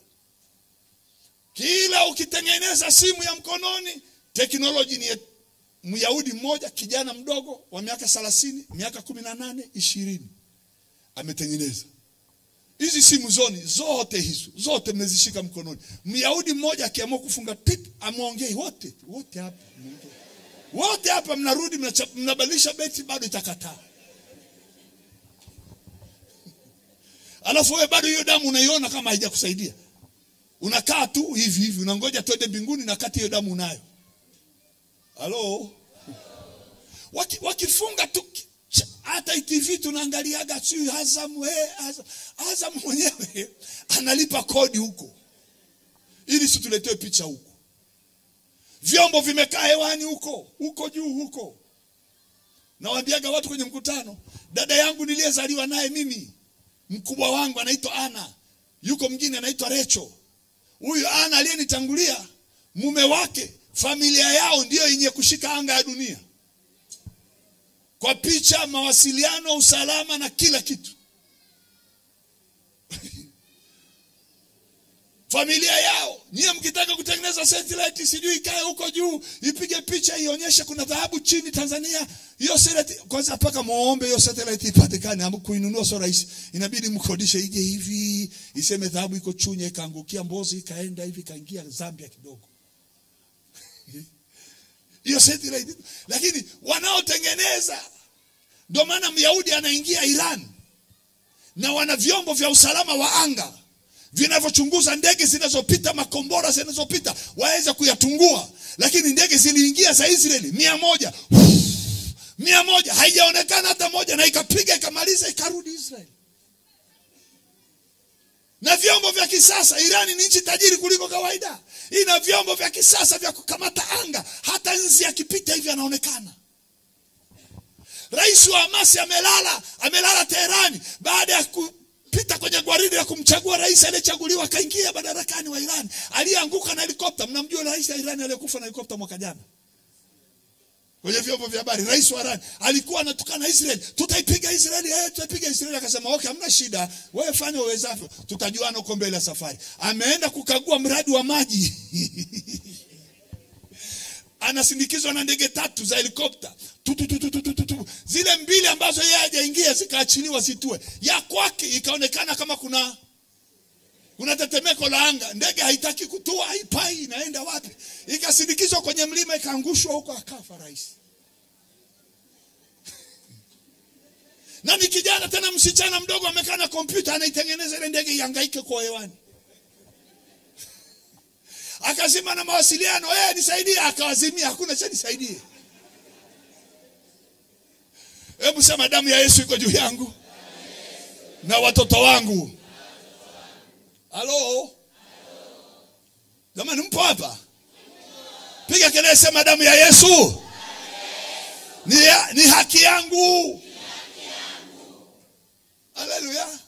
Kila ukitengeneza simu ya mkononi, teknolojia ni Myahudi mmoja, kijana mdogo wa miaka 30, miaka 18, 20 ametengeneza. Hizi simu zote mmezishika mkononi. Myahudi mmoja akiamua kufunga tip, amuongei wote hapa. Wote hapa mnarudi mnabadilisha beti bado itakataa. Alafu wewe bado hiyo damu unaiona kama haijakusaidia. Unakaa tu hivi unangoja twende mbinguni na kati hiyo damu unayo. Halo? Wakifunga tu hata TV tunaangaliaga tu Azam mwenyewe analipa kodi huko ili situletee picha huko. Vyombo vimekaa hewani huko juu huko. Nawaambiaga watu kwenye mkutano, dada yangu niliyezaliwa naye mimi, mkubwa wangu anaitwa Ana, yuko mwingine anaitwa Recho. Huyu Ana aliyenitangulia, mume wake, familia yao ndio yenye kushika anga ya dunia. Kwa picha, mawasiliano, usalama na kila kitu. Familia yao. Nyie mkitaka kutengeneza satellite sijui ikae huko juu, ipige picha ionyeshe kuna dhahabu chini Tanzania, hiyo satellite kwanza mpaka muombe hiyo satellite ipatikane, hapo kuinunua sio rahisi. Inabidi mkodishe ije hivi, iseme dhahabu iko Chunya ikaangukia Mbozi ikaenda hivi kaingia Zambia kidogo. Hiyo satellite. Lakini wanaotengeneza, ndio maana Myahudi anaingia Iran na wana vyombo vya usalama wa anga vinavyochunguza ndege zinazopita, makombora zinazopita, waweza kuyatungua. Lakini ndege ziliingia za Israeli 100 haijaonekana hata moja, na ikapiga ikamaliza ikarudi Israeli. Na vyombo vya kisasa. Iran ni nchi tajiri kuliko kawaida, ina vyombo vya kisasa vya kukamata anga, hata nzi akipita hivi anaonekana. Rais wa Hamas amelala Teherani baada ya pita kwenye gwaride ya kumchagua rais aliyechaguliwa kaingia madarakani wa Iran, alianguka na helikopta. Mnamjua rais wa Iran aliyekufa na helikopta mwaka jana? Kwenye vyombo vya habari, rais wa Iran alikuwa anatukana Israeli, tutaipiga Israeli, tutaipiga Israeli. Akasema okay, hamna shida, wewe fanya uwezavyo, tutajuana huko mbele ya safari. Ameenda kukagua mradi wa maji. Anasindikizwa na ndege 3 za helikopta. Zile 2 ambazo yeye hajaingia zikaachiliwa zitue. Ya kwake ikaonekana kama kuna tetemeko la anga. Ndege haitaki kutua, haipai, inaenda wapi? Ikasindikizwa kwenye mlima, ikaangushwa huko, akafa rais. Na ni kijana tena msichana mdogo amekaa na kompyuta anaitengeneza ile ndege ihangaike kwa hewani. Akazima na mawasiliano, nisaidie, akawazimia, hakuna cha nisaidie. Hebu sema damu ya Yesu iko juu yangu na watoto wangu. Halo? Jamani, mpo hapa? Piga kelele, sema damu ya Yesu ni haki yangu. Haleluya.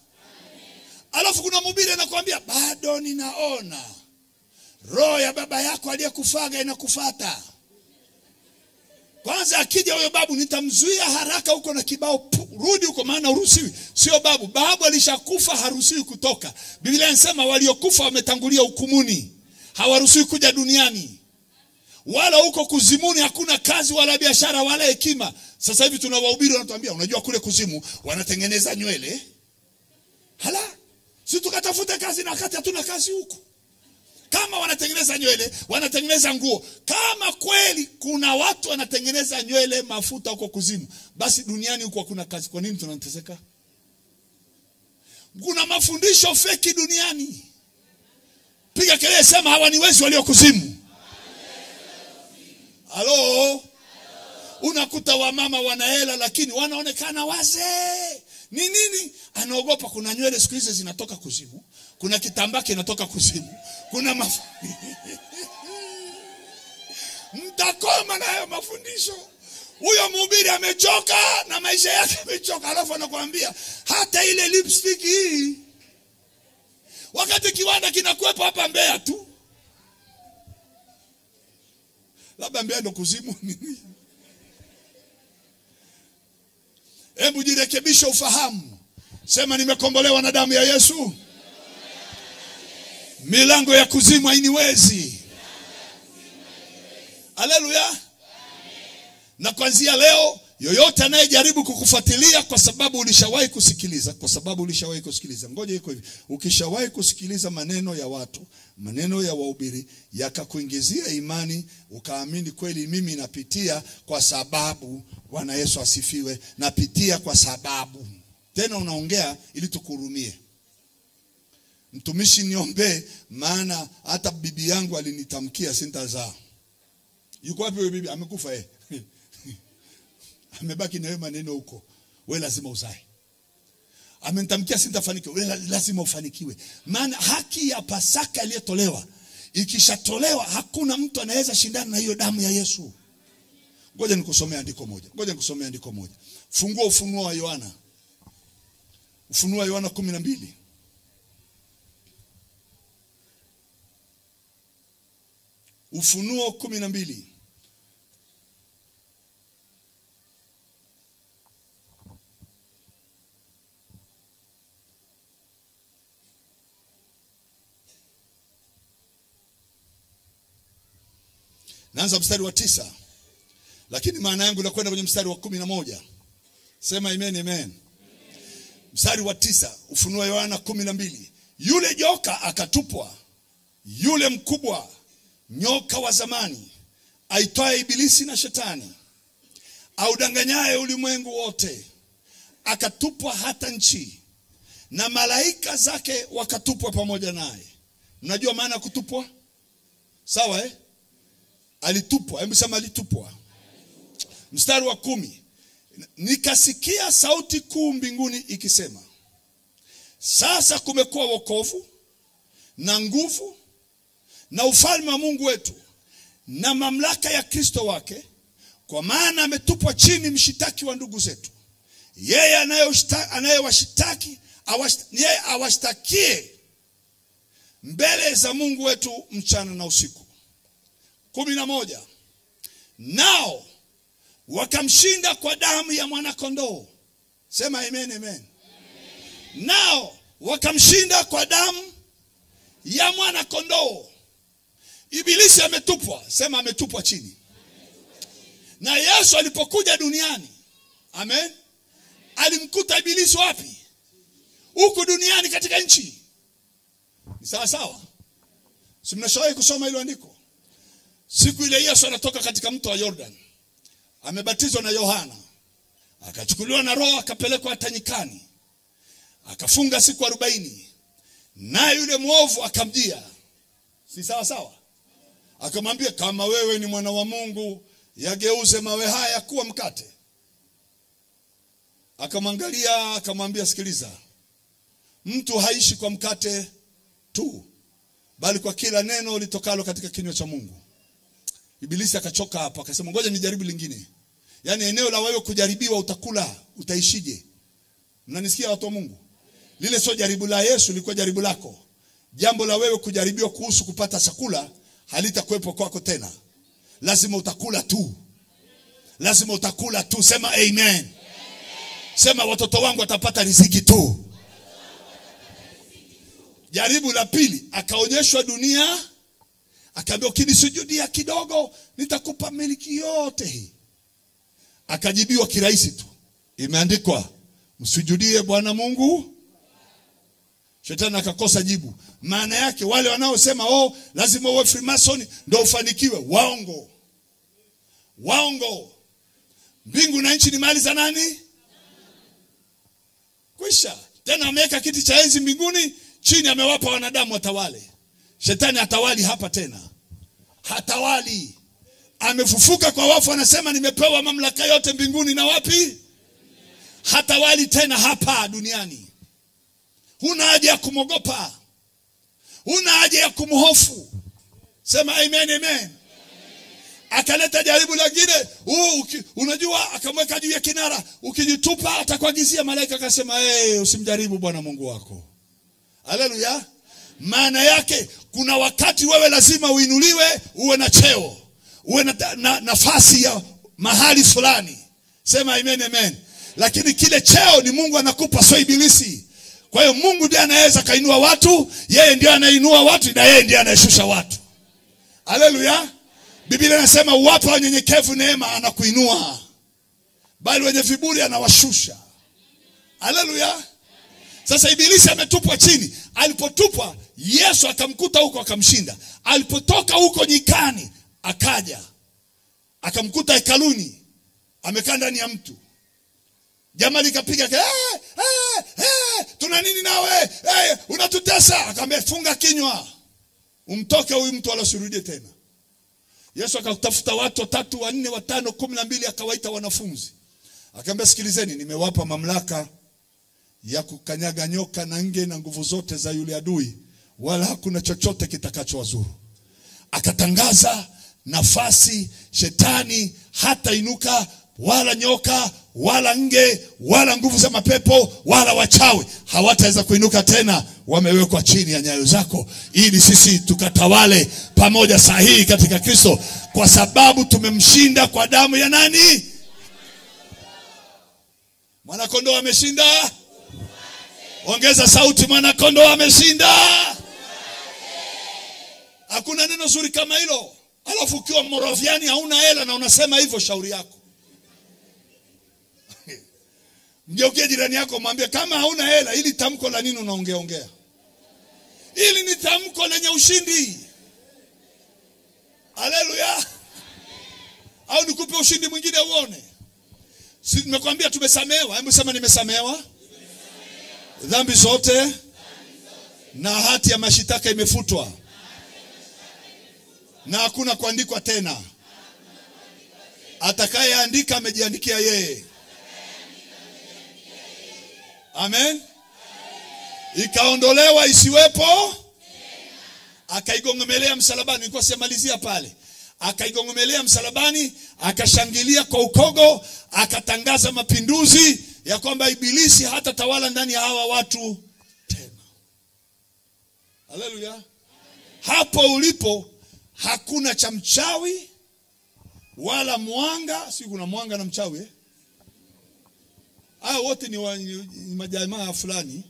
Alafu kuna mhubiri anakuambia bado ninaona roho ya baba yako aliyekufaga inakufuata. Kwanza akija huyo babu nitamzuia haraka huko na kibao, rudi huko maana uruhusiwi. Sio babu, babu alishakufa, haruhusiwi kutoka. Biblia inasema waliokufa wametangulia hukumuni, hawaruhusiwi kuja duniani. Wala huko kuzimuni hakuna kazi wala biashara wala hekima. Sasa hivi tunawahubiri wanatuambia, unajua kule kuzimu wanatengeneza nywele. Hala, si tukatafuta kazi na wakati hatuna kazi huko. Kama wanatengeneza nywele, wanatengeneza nguo, kama kweli kuna watu wanatengeneza nywele, mafuta huko kuzimu, basi duniani huko kuna kazi. Kwa nini tunateseka? Kuna mafundisho feki duniani. Piga kelele, sema hawaniwezi walio kuzimu. Halo? Unakuta wamama wanahela lakini wanaonekana wazee. Ni nini? Anaogopa kuna nywele siku hizi zinatoka kuzimu. Kuna kitambaa kinatoka kuzimu. Kuna mtakoma na hayo mafundisho. Huyo mhubiri amechoka na maisha yake amechoka, alafu anakuambia hata ile lipstick hii, wakati kiwanda kinakuepo hapa Mbeya tu. Labda Mbeya ndo kuzimu. Hebu jirekebisha ufahamu. Sema nimekombolewa na damu ya Yesu. Milango ya kuzimu hainiwezi. Haleluya. Na kuanzia leo yoyote anayejaribu kukufuatilia kwa sababu ulishawahi kusikiliza, ngoja iko hivi, ukishawahi kusikiliza maneno ya watu, maneno ya wahubiri, yakakuingizia imani, ukaamini kweli mimi napitia kwa sababu, Bwana Yesu asifiwe, napitia kwa sababu. Tena unaongea ili tukuhurumie. mtumishi niombe, maana hata bibi yangu alinitamkia sintazaa. Yuko wapi wewe bibi? Amekufa amebaki na wewe maneno huko. Wewe lazima uzae. Amenitamkia sintafanikiwa. Wewe lazima ufanikiwe. Maana haki ya Pasaka iliyotolewa, ikishatolewa hakuna mtu anaweza shindana na hiyo damu ya Yesu. Ngoja nikusomea andiko moja. Fungua Ufunuo wa Yohana. Ufunuo wa Yohana 12. Ufunuo 12. Naanza mstari wa 9. Lakini maana yangu inakwenda kwenye mstari wa 11. Sema amen, amen. Mstari wa 9, Ufunuo wa Yohana 12. Yule joka akatupwa, yule mkubwa, nyoka wa zamani, aitwaye Ibilisi na Shetani, audanganyaye ulimwengu wote, akatupwa hata nchi, na malaika zake wakatupwa pamoja naye. Mnajua maana kutupwa? Sawa Alitupwa. Hebu sema alitupwa. Mstari wa 10. Nikasikia sauti kuu mbinguni ikisema, sasa kumekuwa wokovu na nguvu na ufalme wa Mungu wetu na mamlaka ya Kristo wake, kwa maana ametupwa chini mshitaki wa ndugu zetu. Yeye anayewashitaki yeye awashtakie mbele za Mungu wetu mchana na usiku. 11. Nao wakamshinda kwa damu ya mwana kondoo. Sema amen, amen. Nao wakamshinda kwa damu ya mwana kondoo. Ibilisi ametupwa. Sema ametupwa chini. Na Yesu alipokuja duniani, amen, alimkuta Ibilisi wapi? Huko duniani katika nchi. Ni sawa sawa? Si mnashawahi kusoma hilo andiko? Siku ile Yesu anatoka katika mto wa Jordan, amebatizwa na Yohana, akachukuliwa na Roho akapelekwa hata nyikani, akafunga siku 40. Naye yule mwovu akamjia. Si sawa sawa? Akamwambia, kama wewe ni mwana wa Mungu, yageuze mawe haya kuwa mkate. Akamwangalia akamwambia, sikiliza, mtu haishi kwa mkate tu, bali kwa kila neno litokalo katika kinywa cha Mungu. Ibilisi akachoka hapo, akasema ngoja nijaribu lingine. Yaani eneo la wewe kujaribiwa, utakula, utaishije? Mnanisikia watu wa Mungu? Lile sio jaribu la Yesu, lilikuwa jaribu lako. Jambo la wewe kujaribiwa kuhusu kupata chakula halitakuwepo kwako tena. Lazima utakula tu. Lazima utakula tu. Sema amen. Sema watoto wangu watapata riziki tu. Jaribu la pili, akaonyeshwa dunia, akaambiwa ukinisujudia kidogo nitakupa miliki yote hii. Akajibiwa kirahisi tu. Imeandikwa, msujudie Bwana Mungu. Shetani akakosa jibu. Maana yake wale wanaosema lazima uwe Freemason ndio ufanikiwe, waongo. Waongo. Mbingu na nchi ni mali za nani? Kwisha. Tena ameweka kiti cha enzi mbinguni, chini amewapa wanadamu watawale. Shetani hatawali hapa tena. Hatawali. Amefufuka kwa wafu, anasema nimepewa mamlaka yote mbinguni na wapi? Hatawali tena hapa duniani. Huna haja ya kumogopa. Huna haja ya kumhofu. Sema amen, amen. Akaleta jaribu lingine. Unajua, akamweka juu ya kinara. Ukijitupa atakuagizia malaika, akasema usimjaribu Bwana Mungu wako. Haleluya. Maana yake kuna wakati wewe lazima uinuliwe, uwe na cheo, uwe na nafasi ya mahali fulani. Sema amen, amen. Lakini kile cheo ni Mungu anakupa, sio Ibilisi. Kwa hiyo Mungu ndiye anaweza kainua watu, yeye ndiye anainua watu, na yeye ndiye anayeshusha watu. Haleluya. Biblia inasema watu wanyenyekevu neema anakuinua, bali wenye viburi anawashusha. Haleluya. Sasa Ibilisi ametupwa chini. Alipotupwa, Yesu akamkuta huko akamshinda. Alipotoka huko nyikani, akaja akamkuta hekaluni, amekaa ndani ya mtu. Jamaa likapiga tuna nini nawe? Unatutesa. Akamwambia funga kinywa. Umtoke huyu mtu alasirudie tena. Yesu akatafuta watu 3, 4, 5, 12 akawaita wanafunzi. Akamwambia sikilizeni, nimewapa mamlaka ya kukanyaga nyoka na nge na nguvu zote za yule adui, wala hakuna chochote kitakachowazuru. Akatangaza nafasi shetani hata inuka, wala nyoka, wala nge, wala nguvu za mapepo, wala wachawi hawataweza kuinuka tena. Wamewekwa chini ya nyayo zako, ili sisi tukatawale pamoja sahihi katika Kristo, kwa sababu tumemshinda kwa damu ya nani? Mwana kondoo ameshinda. Ongeza sauti, mwana kondoo ameshinda. Hakuna neno zuri kama hilo. Alafu ukiwa Moraviani hauna hela na unasema hivyo, shauri yako. Mgeukie jirani yako mwambie kama hauna hela, ili tamko la nini unaongea? Ili ni tamko lenye ushindi. Haleluya. Au nikupe ushindi mwingine uone? Si nimekwambia tumesamehewa? Hebu sema nimesamehewa. Dhambi zote na hati ya mashitaka imefutwa. Na hakuna kuandikwa tena. Atakayeandika amejiandikia yeye. Amen. Ikaondolewa isiwepo. Akaigongomelea msalabani. Nilikuwa sijamalizia pale. Akaigongomelea msalabani, akashangilia kwa ukogo, akatangaza mapinduzi ya kwamba ibilisi hata tawala ndani ya hawa watu tena. Haleluya. Hapo ulipo hakuna cha mchawi wala mwanga. Si kuna mwanga na mchawi hao wote ni majamaa fulani.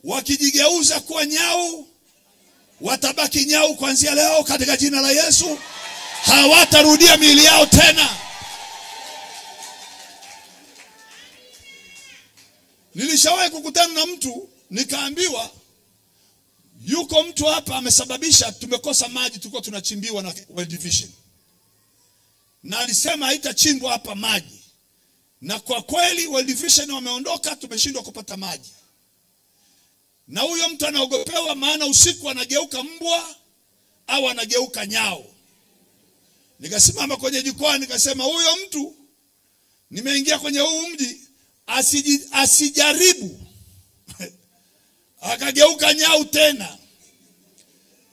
Wakijigeuza kuwa nyau, watabaki nyau kuanzia leo katika jina la Yesu. Hawatarudia miili yao tena. Nilishawahi kukutana na mtu, nikaambiwa yuko mtu hapa amesababisha tumekosa maji, tulikuwa tunachimbiwa na World Division. Na alisema haitachimbwa hapa maji. Na kwa kweli World Division wameondoka, tumeshindwa kupata maji. Na huyo mtu anaogopewa, maana usiku anageuka mbwa au anageuka nyao. Nikasimama kwenye jukwaa nikasema huyo mtu nimeingia kwenye huu mji asijaribu akageuka nyau tena.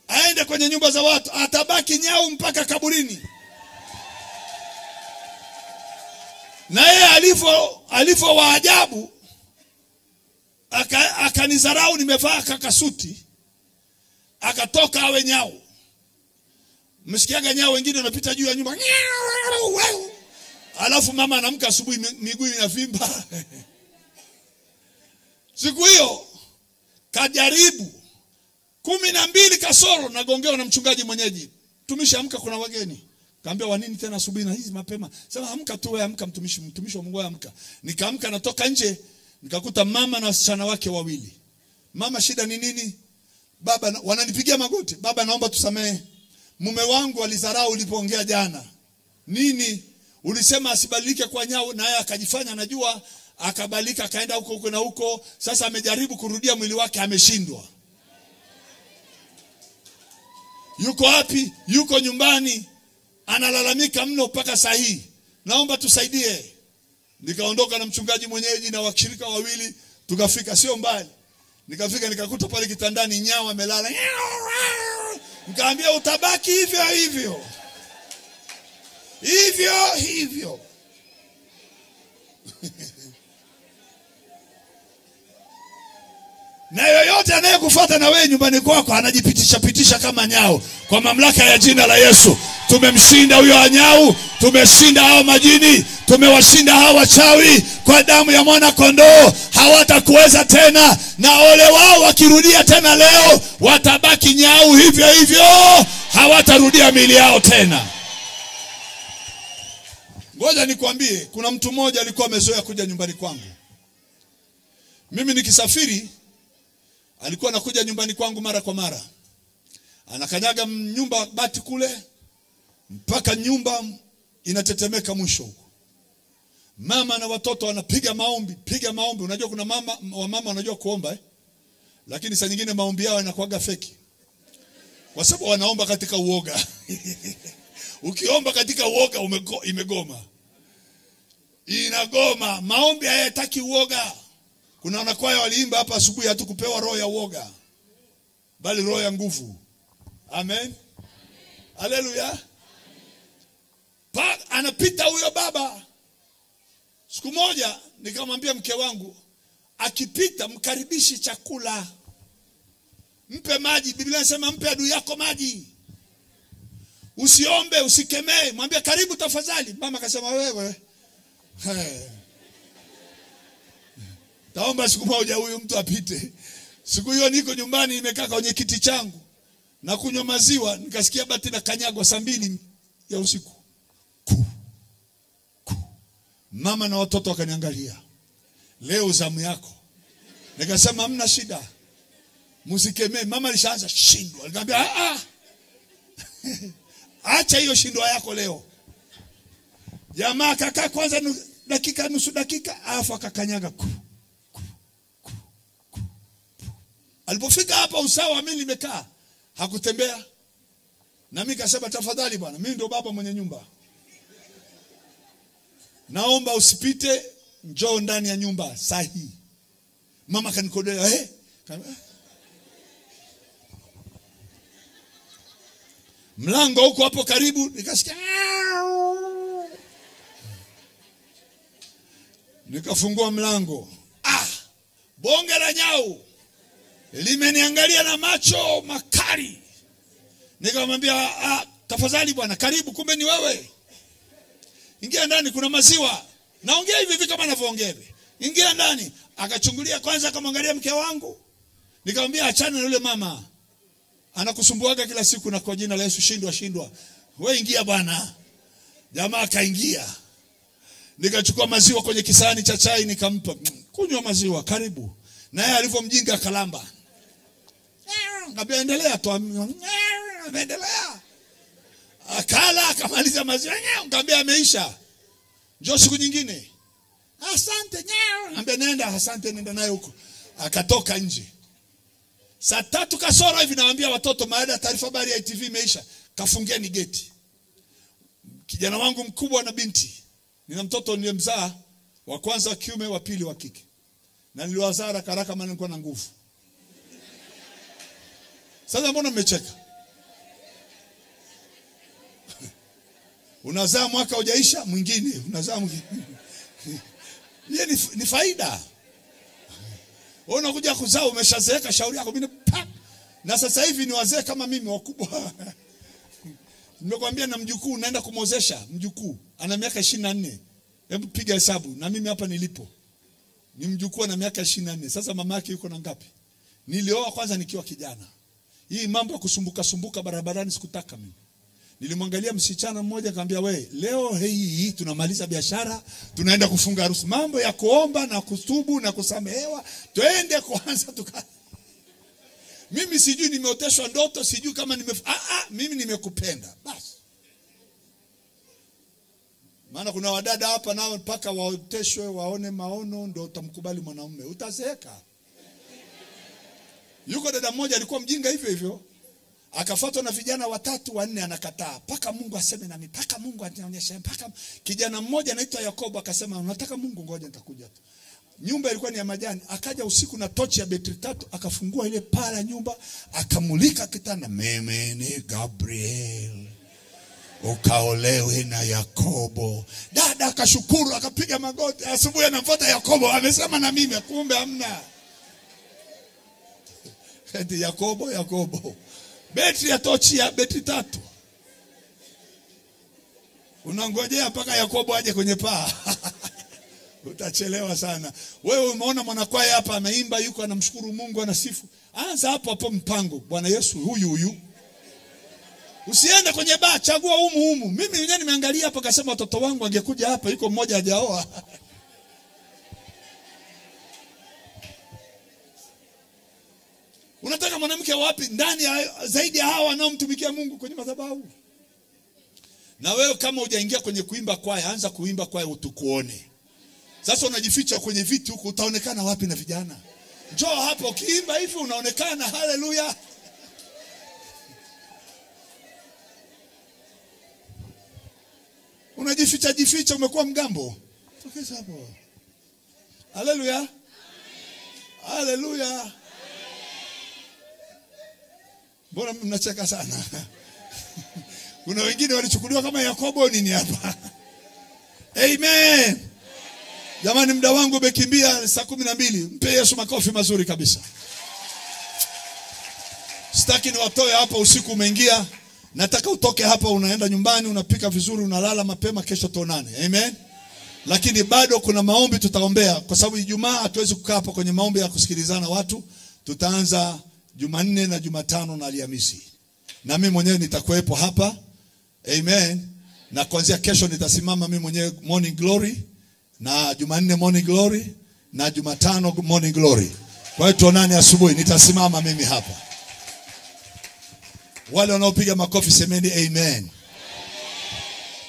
Aende kwenye nyumba za watu, atabaki nyau mpaka kaburini. Na yeye alivyo wa ajabu, akanizarau nimevaa kakasuti, akatoka awe nyau. Msikiaga nyau wengine wanapita juu ya nyumba. Alafu mama anamka asubuhi miguu inavimba. Siku hiyo kajaribu 12 kasoro, nagongewa na mchungaji mwenyeji. Tumishi amka, kuna wageni. Kaambia wa nini tena asubuhi na hizi mapema? Sema amka tu wewe, amka mtumishi wa Mungu amka. Nikaamka, natoka nje, nikakuta mama na wasichana wake wawili. Mama, shida ni nini? Baba, wananipigia magoti. Baba, naomba tusamehe. Mume wangu alizarau ulipoongea jana. Nini? Ulisema asibadilike kwa nyau, na yeye akajifanya anajua, akabadilika akaenda huko na huko. Sasa amejaribu kurudia mwili wake, ameshindwa. Yuko wapi? Yuko nyumbani. Analalamika mno mpaka saa hii. Naomba tusaidie. Nikaondoka na mchungaji mwenyeji na washirika wawili, tukafika sio mbali. Nikafika nikakuta pale kitandani nyau amelala. Nikaambia utabaki hivyo hivyo. Hivyo hivyo. Na yoyote anayekufuata na wewe nyumbani kwako anajipitisha kama nyau. Kwa mamlaka ya jina la Yesu, tumemshinda huyo nyau, tumeshinda hao majini, tumewashinda hao wachawi kwa damu ya mwana kondoo. Hawatakuweza tena, na ole wao wakirudia tena leo, watabaki nyau hivyo hivyo, hawatarudia miili yao tena. Ngoja nikwambie, kuna mtu mmoja alikuwa amezoea kuja nyumbani kwangu. Mimi nikisafiri alikuwa anakuja nyumbani kwangu mara kwa mara. Anakanyaga nyumba bati kule mpaka nyumba inatetemeka mwisho huko. Mama na watoto wanapiga maombi, piga maombi. Unajua kuna mama wanajua kuomba lakini saa nyingine maombi yao yanakuaga feki. Kwa sababu wanaomba katika uoga. Ukiomba katika uoga imegoma. Inagoma. Maombi hayataki uoga. Kuna wanakwaya waliimba hapa asubuhi hatukupewa roho ya uoga, bali roho ya nguvu. Amen. Haleluya. Anapita huyo baba. Siku moja nikamwambia mke wangu, akipita mkaribishi chakula. Mpe maji. Biblia inasema mpe adui yako maji. Usiombe, usikemee, mwambie karibu tafadhali. Mama akasema wewe. Taomba siku moja huyu mtu apite. Siku hiyo niko nyumbani nimekaa kwenye kiti changu na kunywa maziwa, nikasikia bati na kanyagwa saa 2 ya usiku. Mama na watoto wakaniangalia. Leo zamu yako. Nikasema hamna shida. Musikemee. Mama alishaanza shindwa. Nikamwambia acha hiyo shindwa yako leo. Jamaa kakaa kwanza nusu dakika afa akakanyaga. Alipofika hapa usawa mimi nimekaa. Hakutembea. Na mimi kasema tafadhali bwana, mimi ndio baba mwenye nyumba. Naomba usipite, njoo ndani ya nyumba sahi. Mama kanikodea, mlango huko hapo karibu, nikasikia. Nikafungua mlango. Bonge la nyau limeniangalia na macho makali. Nikamwambia, tafadhali bwana, karibu, kumbe ni wewe. Ingia ndani, kuna maziwa. Naongea hivi kama ninavyoongea hivi. Ingia ndani. Akachungulia kwanza, akamwangalia mke wangu. Nikamwambia achana na yule mama. Anakusumbuaga kila siku na kwa jina la Yesu shindwa. Wewe ingia bwana. Jamaa kaingia. Nikachukua maziwa kwenye kisahani cha chai nikampa. Kunywa maziwa, karibu. Na yeye alivyomjinga kalamba. Ngambia endelea tu. Endelea. Akala akamaliza maziwa. Ngambia ameisha. Njoo siku nyingine. Asante. Ngambia nenda, asante, nenda naye huko. Akatoka nje. Saa 3 kasoro hivi nawaambia watoto, baada ya taarifa habari ya ITV imeisha, kafungieni geti. Kijana wangu mkubwa na binti. Nina mtoto nilimzaa, wa kwanza wa kiume, wa pili wa kike. Na niliwazaa haraka maana nilikuwa na nguvu. Sasa mbona mmecheka? Unazaa mwaka hujaisha, mwingine unazaa mwingine. Ni faida. Wewe unakuja kuzaa umeshazeeka, shauri yako mimi na sasa hivi ni wazee kama mimi wakubwa. Nimekwambia na mjukuu naenda kumozesha, mjukuu ana miaka 24. Hebu piga hesabu na mimi hapa nilipo. Ni mjukuu na miaka 24. Sasa mama yake yuko na ngapi? Nilioa kwanza nikiwa kijana. Hii mambo ya kusumbuka barabarani sikutaka mimi. Nilimwangalia msichana mmoja akamwambia, wewe leo hii tunamaliza biashara, tunaenda kufunga harusi. Mambo ya kuomba na kutubu na kusamehewa, twende kwanza mimi sijui nimeoteshwa ndoto, sijui kama mimi nimekupenda. Basi. Maana kuna wadada hapa nao mpaka waoteshwe waone maono ndio utamkubali mwanamume. Utazeeka. Yuko dada mmoja alikuwa mjinga hivyo. Akafuatwa na vijana 3 4 anakataa. Paka Mungu aseme nami, paka Mungu anionyeshe, paka. Kijana mmoja anaitwa Yakobo akasema, "Unataka Mungu, ngoja nitakuja tu." Nyumba ilikuwa ni ya majani. Akaja usiku na tochi ya betri 3, akafungua ile paa la nyumba, akamulika kitanda. Mimi ni Gabriel. Ukaolewe na Yakobo. Dada akashukuru, akapiga magoti. Asubuhi anafuata Yakobo, amesema na mimi, kumbe hamna. Eti Yakobo. Betri ya tochi ya betri 3. Unangojea mpaka Yakobo aje kwenye paa. Utachelewa sana. Wewe umeona mwanakwaya hapa ameimba, yuko anamshukuru Mungu, anasifu. Anza hapo mpango. Bwana Yesu huyu. Usiende kwenye baa, chagua humu. Mimi mwenyewe nimeangalia hapa kasema watoto wangu angekuja hapa, yuko mmoja hajaoa. Unataka mwanamke wapi ndani zaidi ya hawa wanaomtumikia Mungu kwenye madhabahu? Na wewe kama hujaingia kwenye kuimba kwaya, anza kuimba kwaya utukuone. Sasa unajificha kwenye viti huko, utaonekana wapi na vijana? Njoo hapa ukiimba hivi unaonekana. Haleluya. Unajificha umekuwa mgambo. Tokeza hapo. Haleluya. Haleluya. Mbona mnacheka sana? Kuna wengine walichukuliwa kama Yakobo nini hapa? Amen. Jamani, muda wangu umekimbia saa 12. Mpe Yesu makofi mazuri kabisa. Sitaki niwatoe hapa, usiku umeingia. Nataka utoke hapa unaenda nyumbani, unapika vizuri, unalala mapema, kesho tuonane. Amen. Lakini bado kuna maombi tutaombea, kwa sababu Ijumaa hatuwezi kukaa hapa kwenye maombi ya kusikilizana watu. Tutaanza Jumanne na Jumatano na Alhamisi. Na mimi mwenyewe nitakuwepo hapa. Amen. Na kuanzia kesho nitasimama mimi mwenyewe morning glory, na Jumanne morning glory, na Jumatano morning glory. Kwa hiyo tuonane asubuhi, nitasimama mimi hapa. Wale wanaopiga makofi semeni amen.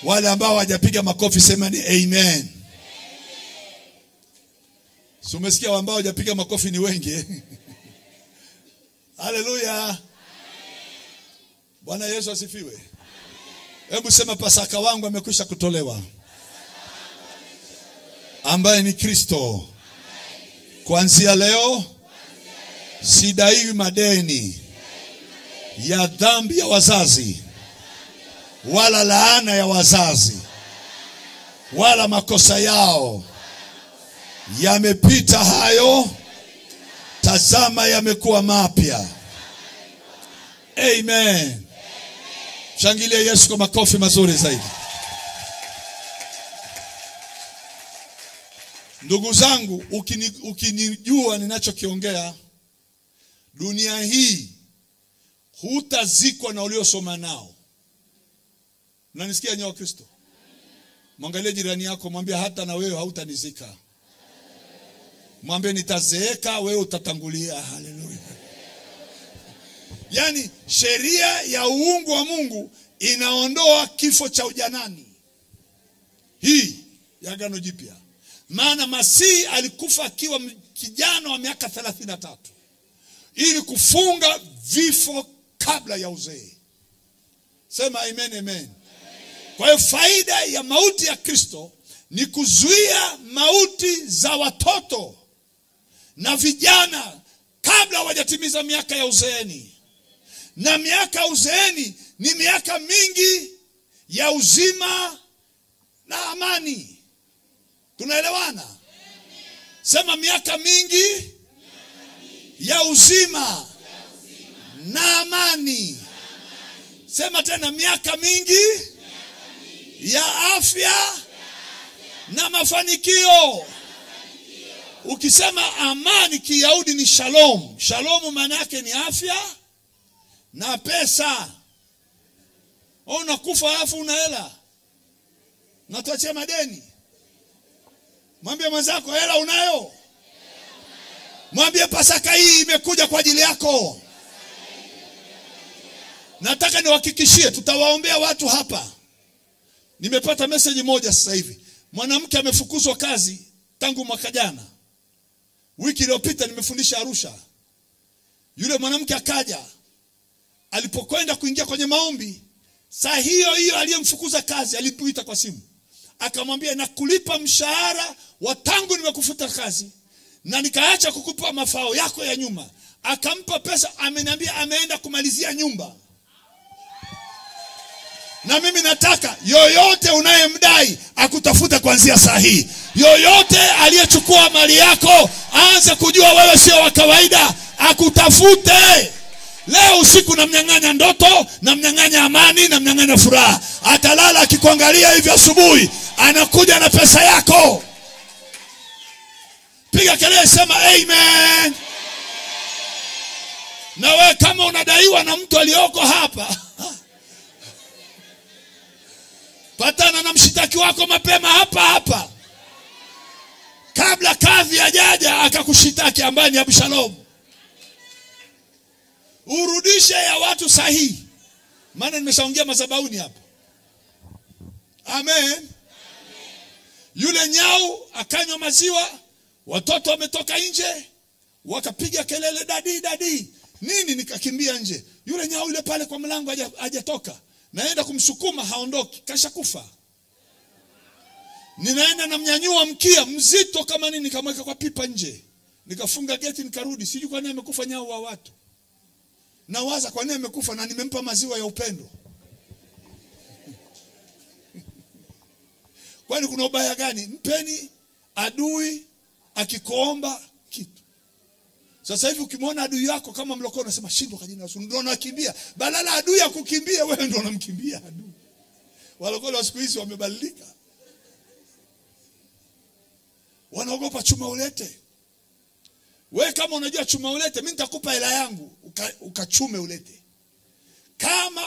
Wale ambao hawajapiga makofi semeni amen. Si umesikia ambao hawajapiga makofi ni wengi? Haleluya. Bwana Yesu asifiwe. Hebu sema, Pasaka wangu amekwisha kutolewa, ambaye ni Kristo. Kuanzia leo sidai madeni ya dhambi ya wazazi, wala laana ya wazazi, wala makosa yao. Yamepita hayo, tazama yamekuwa mapya. Amen. Shangilia Yesu kwa makofi mazuri zaidi. Ndugu zangu, ukinijua ninachokiongea, dunia hii hutazikwa na uliosoma nao. Unanisikia nyoa Kristo? Mwangalie jirani yako, mwambie hata na wewe hautanizika. Mwambie nitazeeka, wewe utatangulia. Haleluya. Yani sheria ya uungu wa Mungu inaondoa kifo cha ujanani. Hii ya Agano Jipya. Maana Masihi alikufa akiwa kijana wa miaka 33 ili kufunga vifo kabla ya uzee. Sema amen, amen. Kwa hiyo faida ya mauti ya Kristo ni kuzuia mauti za watoto na vijana kabla hawajatimiza miaka ya uzeeni. Na miaka ya uzeeni ni miaka mingi ya uzima na amani. Tunaelewana? Sema miaka mingi ya uzima na amani. Sema tena, miaka mingi ya afya na mafanikio. Ukisema amani Kiyahudi ni shalom. Shalom maana yake ni afya na pesa. Unakufa alafu una hela, na tuachie madeni. Mwambie mwenzako hela unayo. Mwambie Pasaka hii imekuja kwa ajili yako. Nataka niwahakikishie tutawaombea watu hapa. Nimepata message moja sasa hivi. Mwanamke amefukuzwa kazi tangu mwaka jana. Wiki iliyopita nimefundisha Arusha. Yule mwanamke akaja. Alipokwenda kuingia kwenye maombi, saa hiyo hiyo aliyemfukuza kazi alipuita kwa simu. Akamwambia, nakulipa mshahara wa tangu nimekufuta kazi, na nikaacha kukupa mafao yako ya nyuma. Akampa pesa, ameniambia ameenda kumalizia nyumba. Na mimi nataka yoyote unayemdai akutafuta kuanzia saa hii. Yoyote aliyechukua mali yako, aanze kujua wewe sio wa kawaida, akutafute. Leo usiku namnyang'anya ndoto, namnyang'anya amani, namnyang'anya furaha. Atalala akikuangalia hivi, asubuhi anakuja na pesa yako. Piga kelele, sema amen. Na wewe kama unadaiwa na mtu aliyoko hapa, patana na mshitaki wako mapema hapa. Kabla kadhi hajaja akakushitaki, ambaye ni Abshalom. Urudishe ya watu sahihi. Maana nimeshaongea madhabahuni hapa. Amen. Yule nyau akanywa maziwa, watoto wametoka nje, wakapiga kelele, dadi dadi. Nini? Nikakimbia nje. Yule nyau yule pale kwa mlango hajatoka. Naenda kumsukuma, haondoki, kashakufa. Ninaenda namnyanyua mkia mzito kama nini, nikamweka kwa pipa nje. Nikafunga geti, nikarudi. Sijui kwa nini amekufa nyau wa watu. Nawaza kwa nini amekufa, na nimempa maziwa ya upendo. Kwani kuna ubaya gani? Mpeni adui akikuomba kitu. Sasa hivi ukimwona adui yako kama mlokole, unasema shindwa kwa jina la Yesu, ndio unakimbia. Badala adui akukimbia, wewe ndio unamkimbia adui. Walokole wa siku hizi wamebadilika. Wanaogopa chuma ulete. Wewe kama unajua chuma ulete, mimi nitakupa hela yangu, ukachume ulete. Kama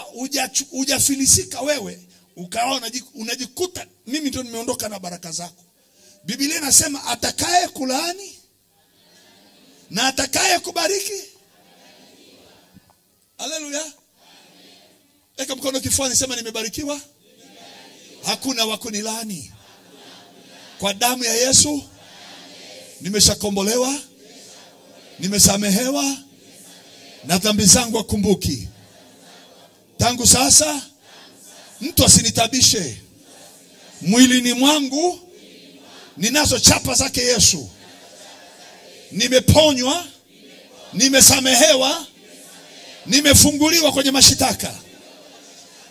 hujafilisika wewe, ukaona unajikuta mimi ndio nimeondoka na baraka zako. Biblia inasema atakaye kulaani na atakaye kubariki. Haleluya. Eka mkono kifuani, sema nimebarikiwa. Hakuna wa kunilaani. Kwa damu ya Yesu nimeshakombolewa, nimesamehewa, na dhambi zangu akumbuki. Tangu sasa mtu asinitabishe. Mwilini mwangu ninazo chapa zake Yesu. Nimeponywa, nimesamehewa, nimefunguliwa kwenye mashitaka,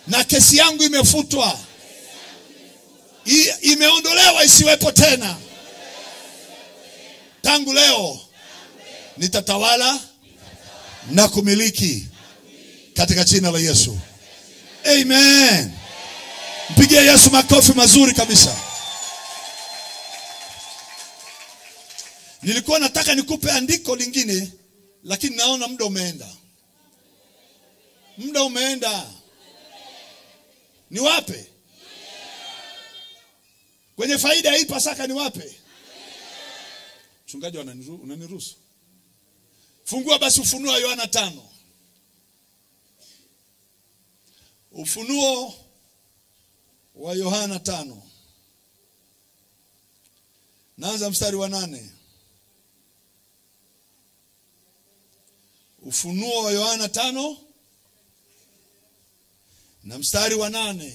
na kesi yangu imefutwa, imeondolewa isiwepo tena. Tangu leo nitatawala na kumiliki katika jina la Yesu. Amen. Mpigie Yesu makofi mazuri kabisa. Nilikuwa nataka nikupe andiko lingine, lakini naona muda umeenda. Muda umeenda. Ni wape? Kwenye faida hii Pasaka ni wape? Mchungaji unaniruhusu? Fungua basi Ufunuo wa Yohana 5. Ufunuo wa Yohana 5. Naanza mstari wa 8. Ufunuo wa Yohana 5 na mstari wa 8.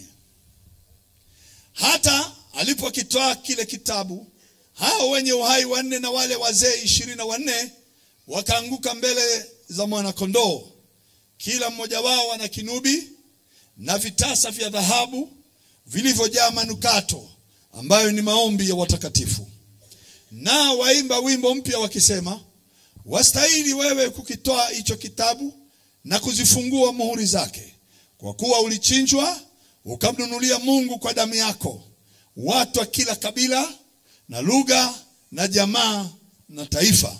Hata alipokitoa kile kitabu, hao wenye uhai wanne na wale wazee 24 wakaanguka mbele za mwana kondoo. Kila mmoja wao ana kinubi na vitasa vya dhahabu vilivyojaa manukato, ambayo ni maombi ya watakatifu. Na waimba wimbo mpya wakisema, wastahili wewe kukitoa hicho kitabu na kuzifungua muhuri zake, kwa kuwa ulichinjwa ukamnunulia Mungu kwa damu yako watu wa kila kabila na lugha na jamaa na taifa.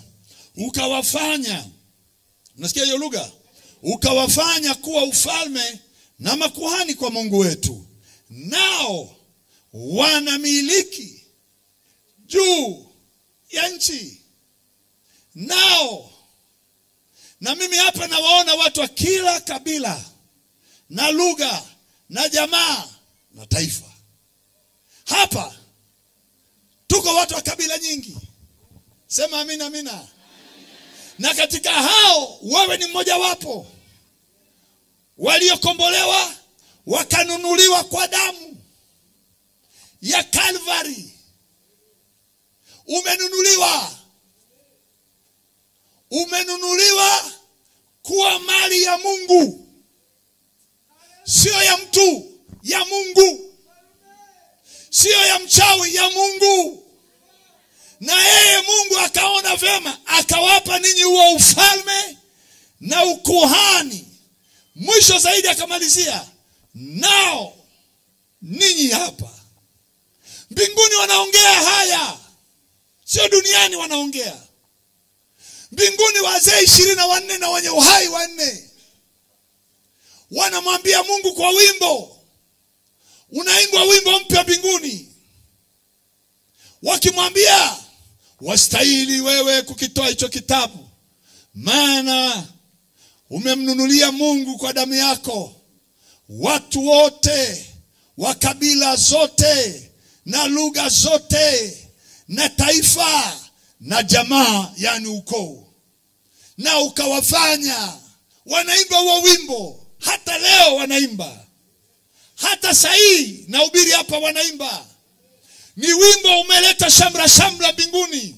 Ukawafanya, unasikia hiyo lugha? Ukawafanya kuwa ufalme na makuhani kwa Mungu wetu, nao wanamiliki juu ya nchi. Nao, na mimi hapa nawaona watu wa kila kabila na lugha na jamaa na taifa. Hapa tuko watu wa kabila nyingi. Sema amina, amina. Na katika hao wewe ni mmoja wapo, waliokombolewa wakanunuliwa kwa damu ya Calvary. Umenunuliwa kuwa mali ya Mungu, sio ya mtu, ya Mungu. Sio ya mchawi, ya Mungu. Na yeye Mungu akaona vema, akawapa ninyi huo ufalme na ukuhani. Mwisho zaidi akamalizia, nao ninyi hapa mbinguni wanaongea haya, sio duniani wanaongea. Mbinguni wazee 24 na wenye uhai 4 wanamwambia Mungu kwa wimbo. Unaimbwa wimbo mpya mbinguni, wakimwambia, wastahili wewe kukitoa hicho kitabu, maana umemnunulia Mungu kwa damu yako watu wote wa kabila zote na lugha zote na taifa na jamaa, yani ukoo, na ukawafanya wanaimba huo wimbo. Hata leo wanaimba, hata sahi na ubiri hapa wanaimba. Ni wimbo umeleta shamra shamra mbinguni,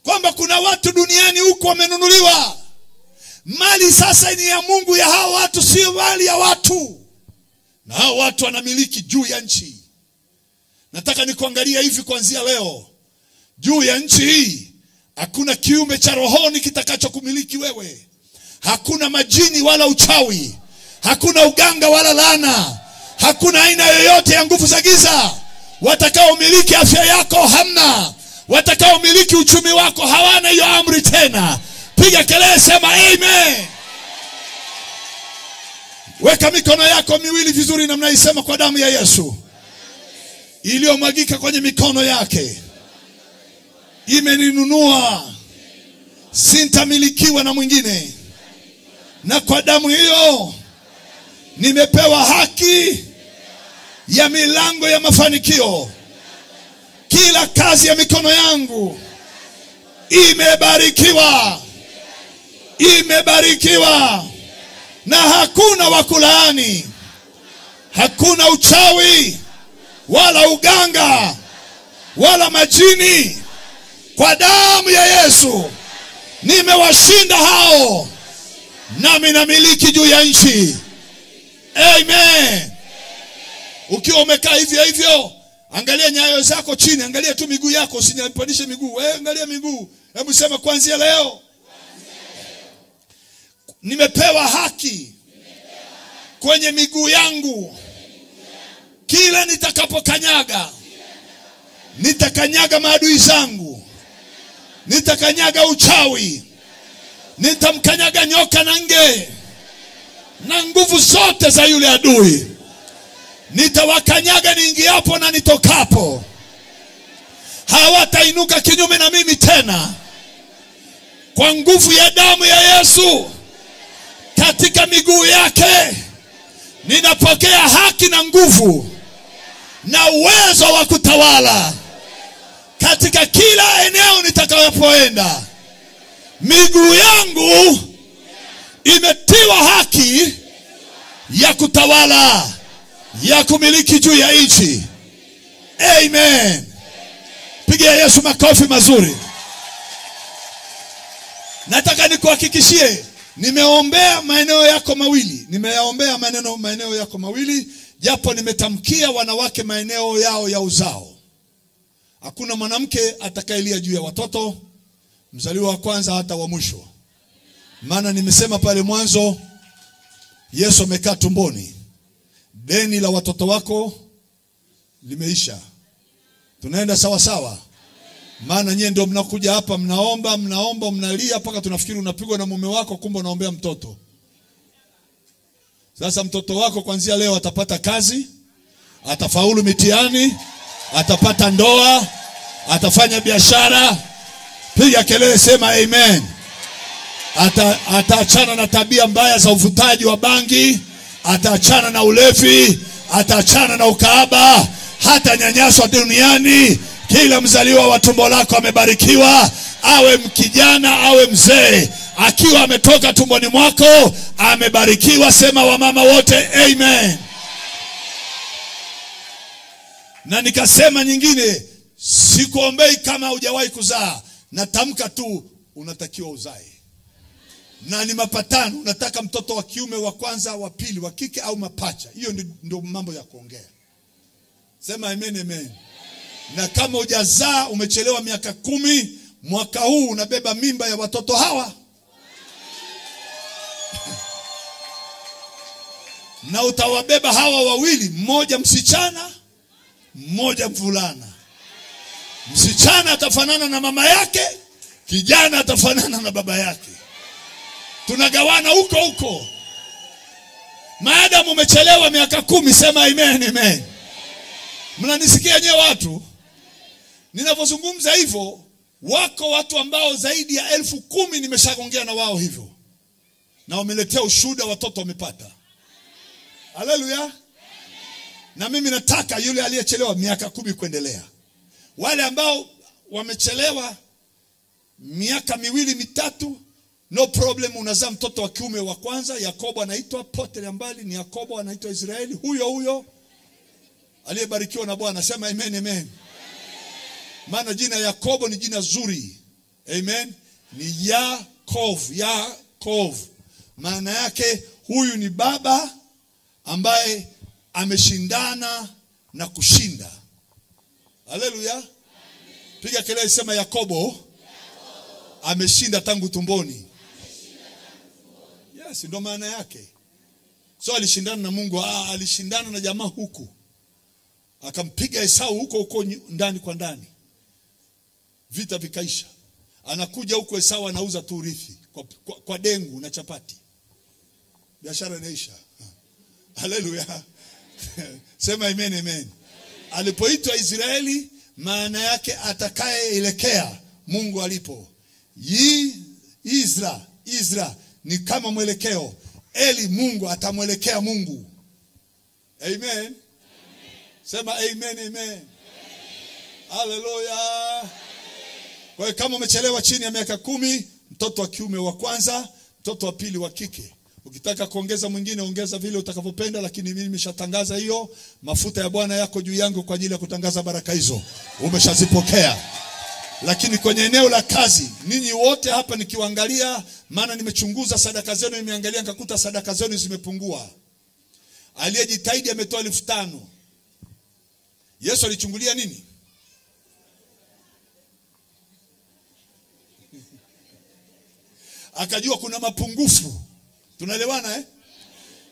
kwamba kuna watu duniani huko wamenunuliwa. Mali sasa ni ya Mungu, ya hao watu, sio mali ya watu, na hao watu wanamiliki juu ya nchi. Nataka nikuangalia hivi kuanzia leo, juu ya nchi hii hakuna kiumbe cha rohoni kitakacho kumiliki wewe. Hakuna majini wala uchawi, hakuna uganga wala laana, hakuna aina yoyote ya nguvu za giza watakao miliki afya yako. Hamna. Watakao miliki uchumi wako hawana hiyo amri tena. Piga kelele, sema amen. Weka mikono yako miwili vizuri namna hii, sema kwa damu ya Yesu iliyomwagika kwenye mikono yake imeninunua, sintamilikiwa na mwingine. Na kwa damu hiyo nimepewa haki ya milango ya mafanikio. Kila kazi ya mikono yangu imebarikiwa, imebarikiwa, na hakuna wakulaani, hakuna uchawi wala uganga wala majini. Kwa damu ya Yesu nimewashinda hao, nami namiliki juu ya nchi. Amen. Ukiwa umekaa hivyo hivyo, angalia nyayo zako chini, angalia tu miguu yako, usinyapandishe miguu. Angalia miguu. Hebu sema kuanzia leo nimepewa haki kwenye miguu yangu. Kila nitakapokanyaga, nitakanyaga maadui zangu, nitakanyaga uchawi, nitamkanyaga nyoka na nge na nguvu zote za yule adui. Nitawakanyaga niingiapo na nitokapo. Hawatainuka kinyume na mimi tena. Kwa nguvu ya damu ya Yesu katika miguu yake ninapokea haki na nguvu na uwezo wa kutawala katika kila eneo nitakayopoenda. Miguu yangu imetiwa haki ya kutawala, ya kumiliki juu ya nchi. Amen. Pigia Yesu makofi mazuri. Nataka nikuhakikishie, nimeombea maeneo yako mawili. Nimeyaombea maeneo yako mawili, japo nimetamkia wanawake maeneo yao ya uzao. Hakuna mwanamke atakayelia juu ya watoto, mzaliwa wa kwanza hata wa mwisho. Maana nimesema pale mwanzo, Yesu amekaa tumboni. Deni la watoto wako limeisha. Tunaenda sawa sawa. Maana nyie ndio mnakuja hapa mnaomba mnalia mpaka tunafikiri unapigwa na mume wako, kumbe unaombea mtoto. Sasa mtoto wako kuanzia leo atapata kazi, atafaulu mitihani, atapata ndoa, atafanya biashara. Piga kelele, sema amen. Ataachana na tabia mbaya za uvutaji wa bangi, ataachana na ulevi, ataachana na ukahaba, hata nyanyaswa duniani. Kila mzaliwa wa tumbo lako amebarikiwa, awe mkijana awe mzee, akiwa ametoka tumboni mwako amebarikiwa. Sema wamama wote amen. Na nikasema nyingine, sikuombei kama hujawahi kuzaa, natamka tu unatakiwa uzae. Na ni mapatano, unataka mtoto wa kiume, wa kwanza, wa pili, wa kike au mapacha. Hiyo ndio mambo ya kuongea. Sema amen, amen. Na kama hujazaa, umechelewa miaka 10, mwaka huu unabeba mimba ya watoto hawa. Na utawabeba hawa wawili, mmoja msichana, mmoja mvulana. Msichana atafanana na mama yake, kijana atafanana na baba yake. Tunagawana huko. Maadamu umechelewa miaka 10, sema amen, amen. Mnanisikia nyewe watu? Ninapozungumza hivyo, wako watu ambao zaidi ya 10,000 nimeshaongea na wao hivyo, na wameletea ushuhuda, watoto wamepata. Haleluya. Na mimi nataka yule aliyechelewa miaka 10 kuendelea. Wale ambao wamechelewa miaka 2 3, no problem, unazaa mtoto wa kiume wa kwanza. Yakobo anaitwa, potelea mbali, ni Yakobo anaitwa Israeli, huyo aliyebarikiwa na Bwana. Sema amen, amen. Maana jina Yakobo ni jina zuri. Amen. Ni Yaakov. Maana yake huyu ni baba ambaye ameshindana na kushinda. Haleluya. Piga kelele, sema Yakobo ameshinda tangu tumboni. Yes, ndio maana yake. So alishindana na Mungu, alishindana na jamaa huku. Akampiga Esau huko ndani kwa ndani. Vita vikaisha. Anakuja huko Esau anauza tu urithi kwa dengu na chapati. Biashara inaisha. Haleluya. Sema amen, amen. Alipoitwa Israeli, maana yake atakayeelekea Mungu alipo. Isra ni kama mwelekeo. Eli, Mungu atamwelekea Mungu. Amen. Sema amen, amen. Haleluya. Kwa hiyo kama umechelewa chini ya miaka 10, mtoto wa kiume wa kwanza, mtoto wa pili wa kike. Ukitaka kuongeza mwingine ongeza vile utakavyopenda, lakini mimi nimeshatangaza hiyo. Mafuta ya Bwana yako juu yangu kwa ajili ya kutangaza baraka hizo. Umeshazipokea. Lakini kwenye eneo la kazi, ninyi wote hapa nikiwaangalia, maana nimechunguza sadaka zenu, nimeangalia nikakuta sadaka zenu zimepungua. Aliyejitahidi ametoa 5,000. Yesu alichungulia nini? Akajua kuna mapungufu. Tunaelewana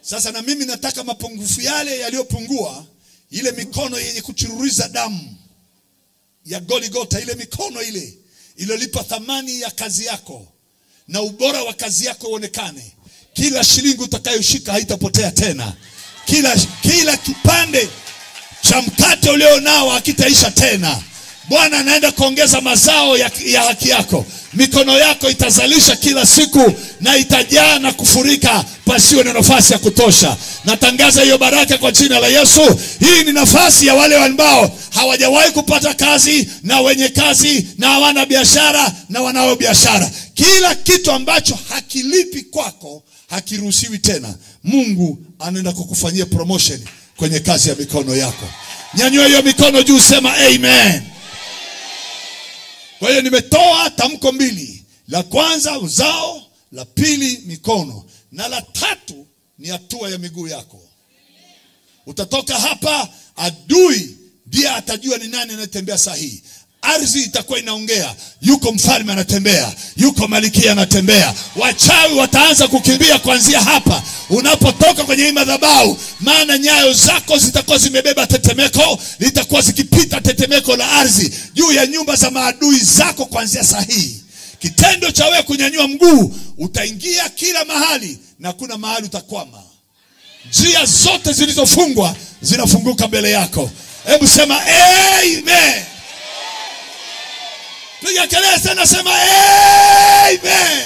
Sasa na mimi nataka mapungufu yale yaliyopungua, ile mikono yenye kuchururiza damu ya Golgotha, ile mikono ile iliyolipa thamani ya kazi yako na ubora wa kazi yako uonekane. Kila shilingi utakayoshika haitapotea tena. Kila kipande cha mkate ulio nao hakitaisha tena. Bwana anaenda kuongeza mazao ya haki yako. Mikono yako itazalisha kila siku na itajaa na kufurika pasiwe na nafasi ya kutosha. Natangaza hiyo baraka kwa jina la Yesu. Hii ni nafasi ya wale ambao hawajawahi kupata kazi na wenye kazi na hawana biashara na wanao biashara. Kila kitu ambacho hakilipi kwako hakiruhusiwi tena. Mungu anaenda kukufanyia promotion kwenye kazi ya mikono yako. Nyanyua hiyo mikono juu, sema amen. Kwa hiyo nimetoa tamko 2. La kwanza uzao, la pili mikono, na la tatu ni hatua ya miguu yako. Utatoka hapa, adui ndiye atajua ni nani anatembea sahihi. Ardhi itakuwa inaongea, yuko mfalme anatembea, yuko malkia anatembea. Wachawi wataanza kukimbia kuanzia hapa unapotoka kwenye hii madhabahu, maana nyayo zako zitakuwa zimebeba tetemeko, litakuwa zikipita tetemeko la ardhi juu ya nyumba za maadui zako kuanzia sahihi. Kitendo cha wewe kunyanyua mguu, utaingia kila mahali na kuna mahali utakwama. Njia zote zilizofungwa zinafunguka mbele yako. Hebu sema amen. Piga kelele sana, sema amen.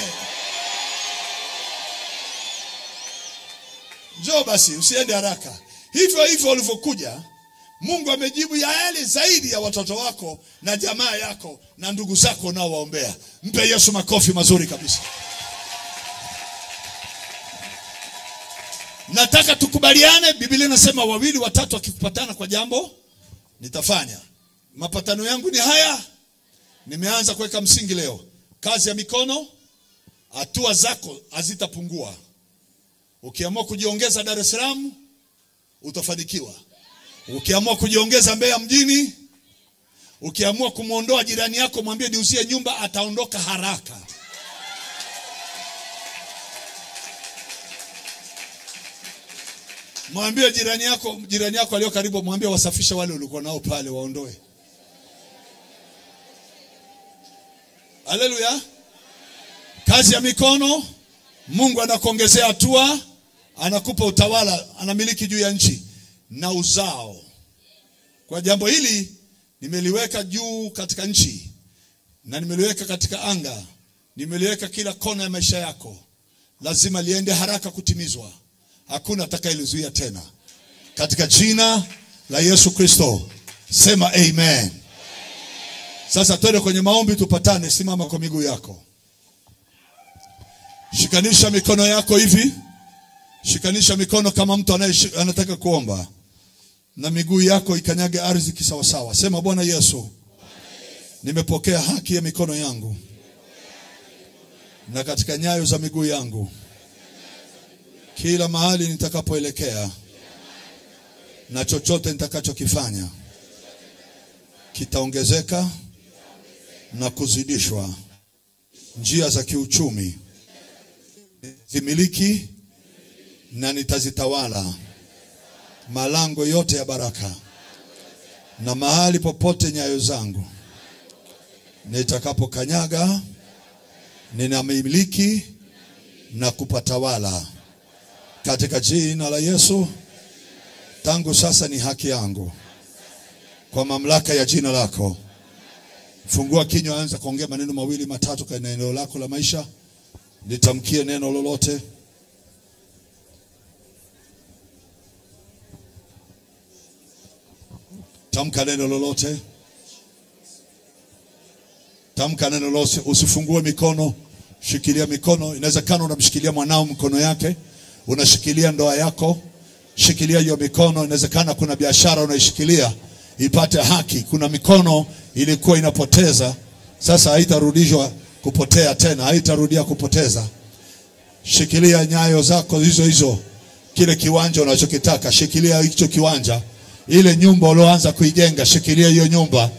Njoo basi, usiende haraka. Hivyo ulivyokuja, Mungu amejibu yale zaidi ya watoto wako na jamaa yako na ndugu zako nao waombea. Mpe Yesu makofi mazuri kabisa. Nataka tukubaliane, Biblia inasema 2 watatu wakikupatana kwa jambo nitafanya. Mapatano yangu ni haya. Nimeanza kuweka msingi leo. Kazi ya mikono, hatua zako hazitapungua. Ukiamua kujiongeza Dar es Salaam, utafanikiwa. Ukiamua kujiongeza Mbeya mjini, ukiamua kumuondoa jirani yako mwambie niuzie nyumba, ataondoka haraka. Mwambie jirani yako aliyo karibu, mwambie wasafishe wale ulikuwa nao pale, waondoe. Haleluya. Kazi ya mikono, Mungu anakuongezea hatua, anakupa utawala, anamiliki juu ya nchi na uzao. Kwa jambo hili nimeliweka juu katika nchi na nimeliweka katika anga, nimeliweka kila kona ya maisha yako. Lazima liende haraka kutimizwa. Hakuna atakayelizuia tena. Katika jina la Yesu Kristo. Sema amen. Sasa twende kwenye maombi tupatane. Simama kwa miguu yako. Shikanisha mikono yako hivi. Shikanisha mikono kama mtu anataka kuomba. Na miguu yako ikanyage ardhi kisawasawa. Sema, Bwana Yesu, nimepokea haki ya mikono yangu. Na katika nyayo za miguu yangu, kila mahali nitakapoelekea na chochote nitakachokifanya kitaongezeka na kuzidishwa. Njia za kiuchumi zimiliki na nitazitawala. Malango yote ya baraka na mahali popote nyayo zangu nitakapokanyaga ninamiliki na kupatawala. Katika jina la Yesu, tangu sasa ni haki yangu. Kwa mamlaka ya jina lako. Fungua kinywa, anza kuongea maneno mawili matatu kwa eneo lako la maisha. Nitamkie neno lolote. Tamka neno lolote. Tamka neno lolote. Usifungue mikono. Shikilia mikono. Inawezekana unamshikilia mwanao mkono yake. Unashikilia ndoa yako. Shikilia hiyo mikono. Inawezekana kuna biashara unaishikilia ipate haki. Kuna mikono ilikuwa inapoteza, sasa haitarudishwa kupotea tena, haitarudia kupoteza. Shikilia nyayo zako hizo hizo. Kile kiwanja unachokitaka, shikilia hicho kiwanja. Ile nyumba ulioanza kuijenga, shikilia hiyo nyumba.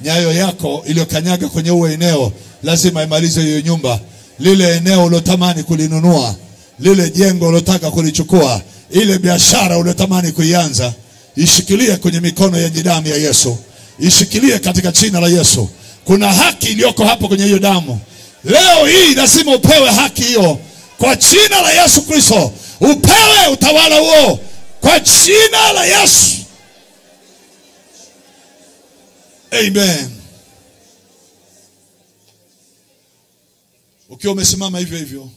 Nyayo yako iliyokanyaga kwenye uwe eneo, lazima imalize hiyo nyumba. Lile eneo ulotamani kulinunua, lile jengo ulotaka kulichukua, ile biashara ulotamani kuianza, ishikilie kwenye mikono ya damu ya Yesu. Ishikilie katika jina la Yesu. Kuna haki iliyoko hapo kwenye hiyo damu. Leo hii lazima upewe haki hiyo. Kwa jina la Yesu Kristo, upewe utawala huo. Kwa jina la Yesu. Amen. Ukiwa umesimama hivyo hivyo,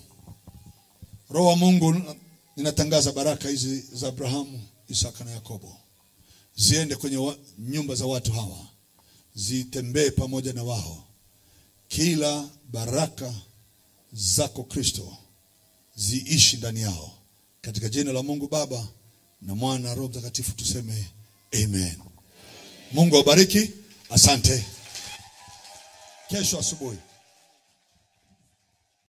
Roho wa Mungu ninatangaza baraka hizi za Abrahamu, Isaka na Yakobo ziende kwenye nyumba za watu hawa, zitembee pamoja na wao. Kila baraka zako Kristo ziishi ndani yao. Katika jina la Mungu Baba na Mwana na Roho Mtakatifu tuseme amen. Mungu awabariki. Asante. Kesho asubuhi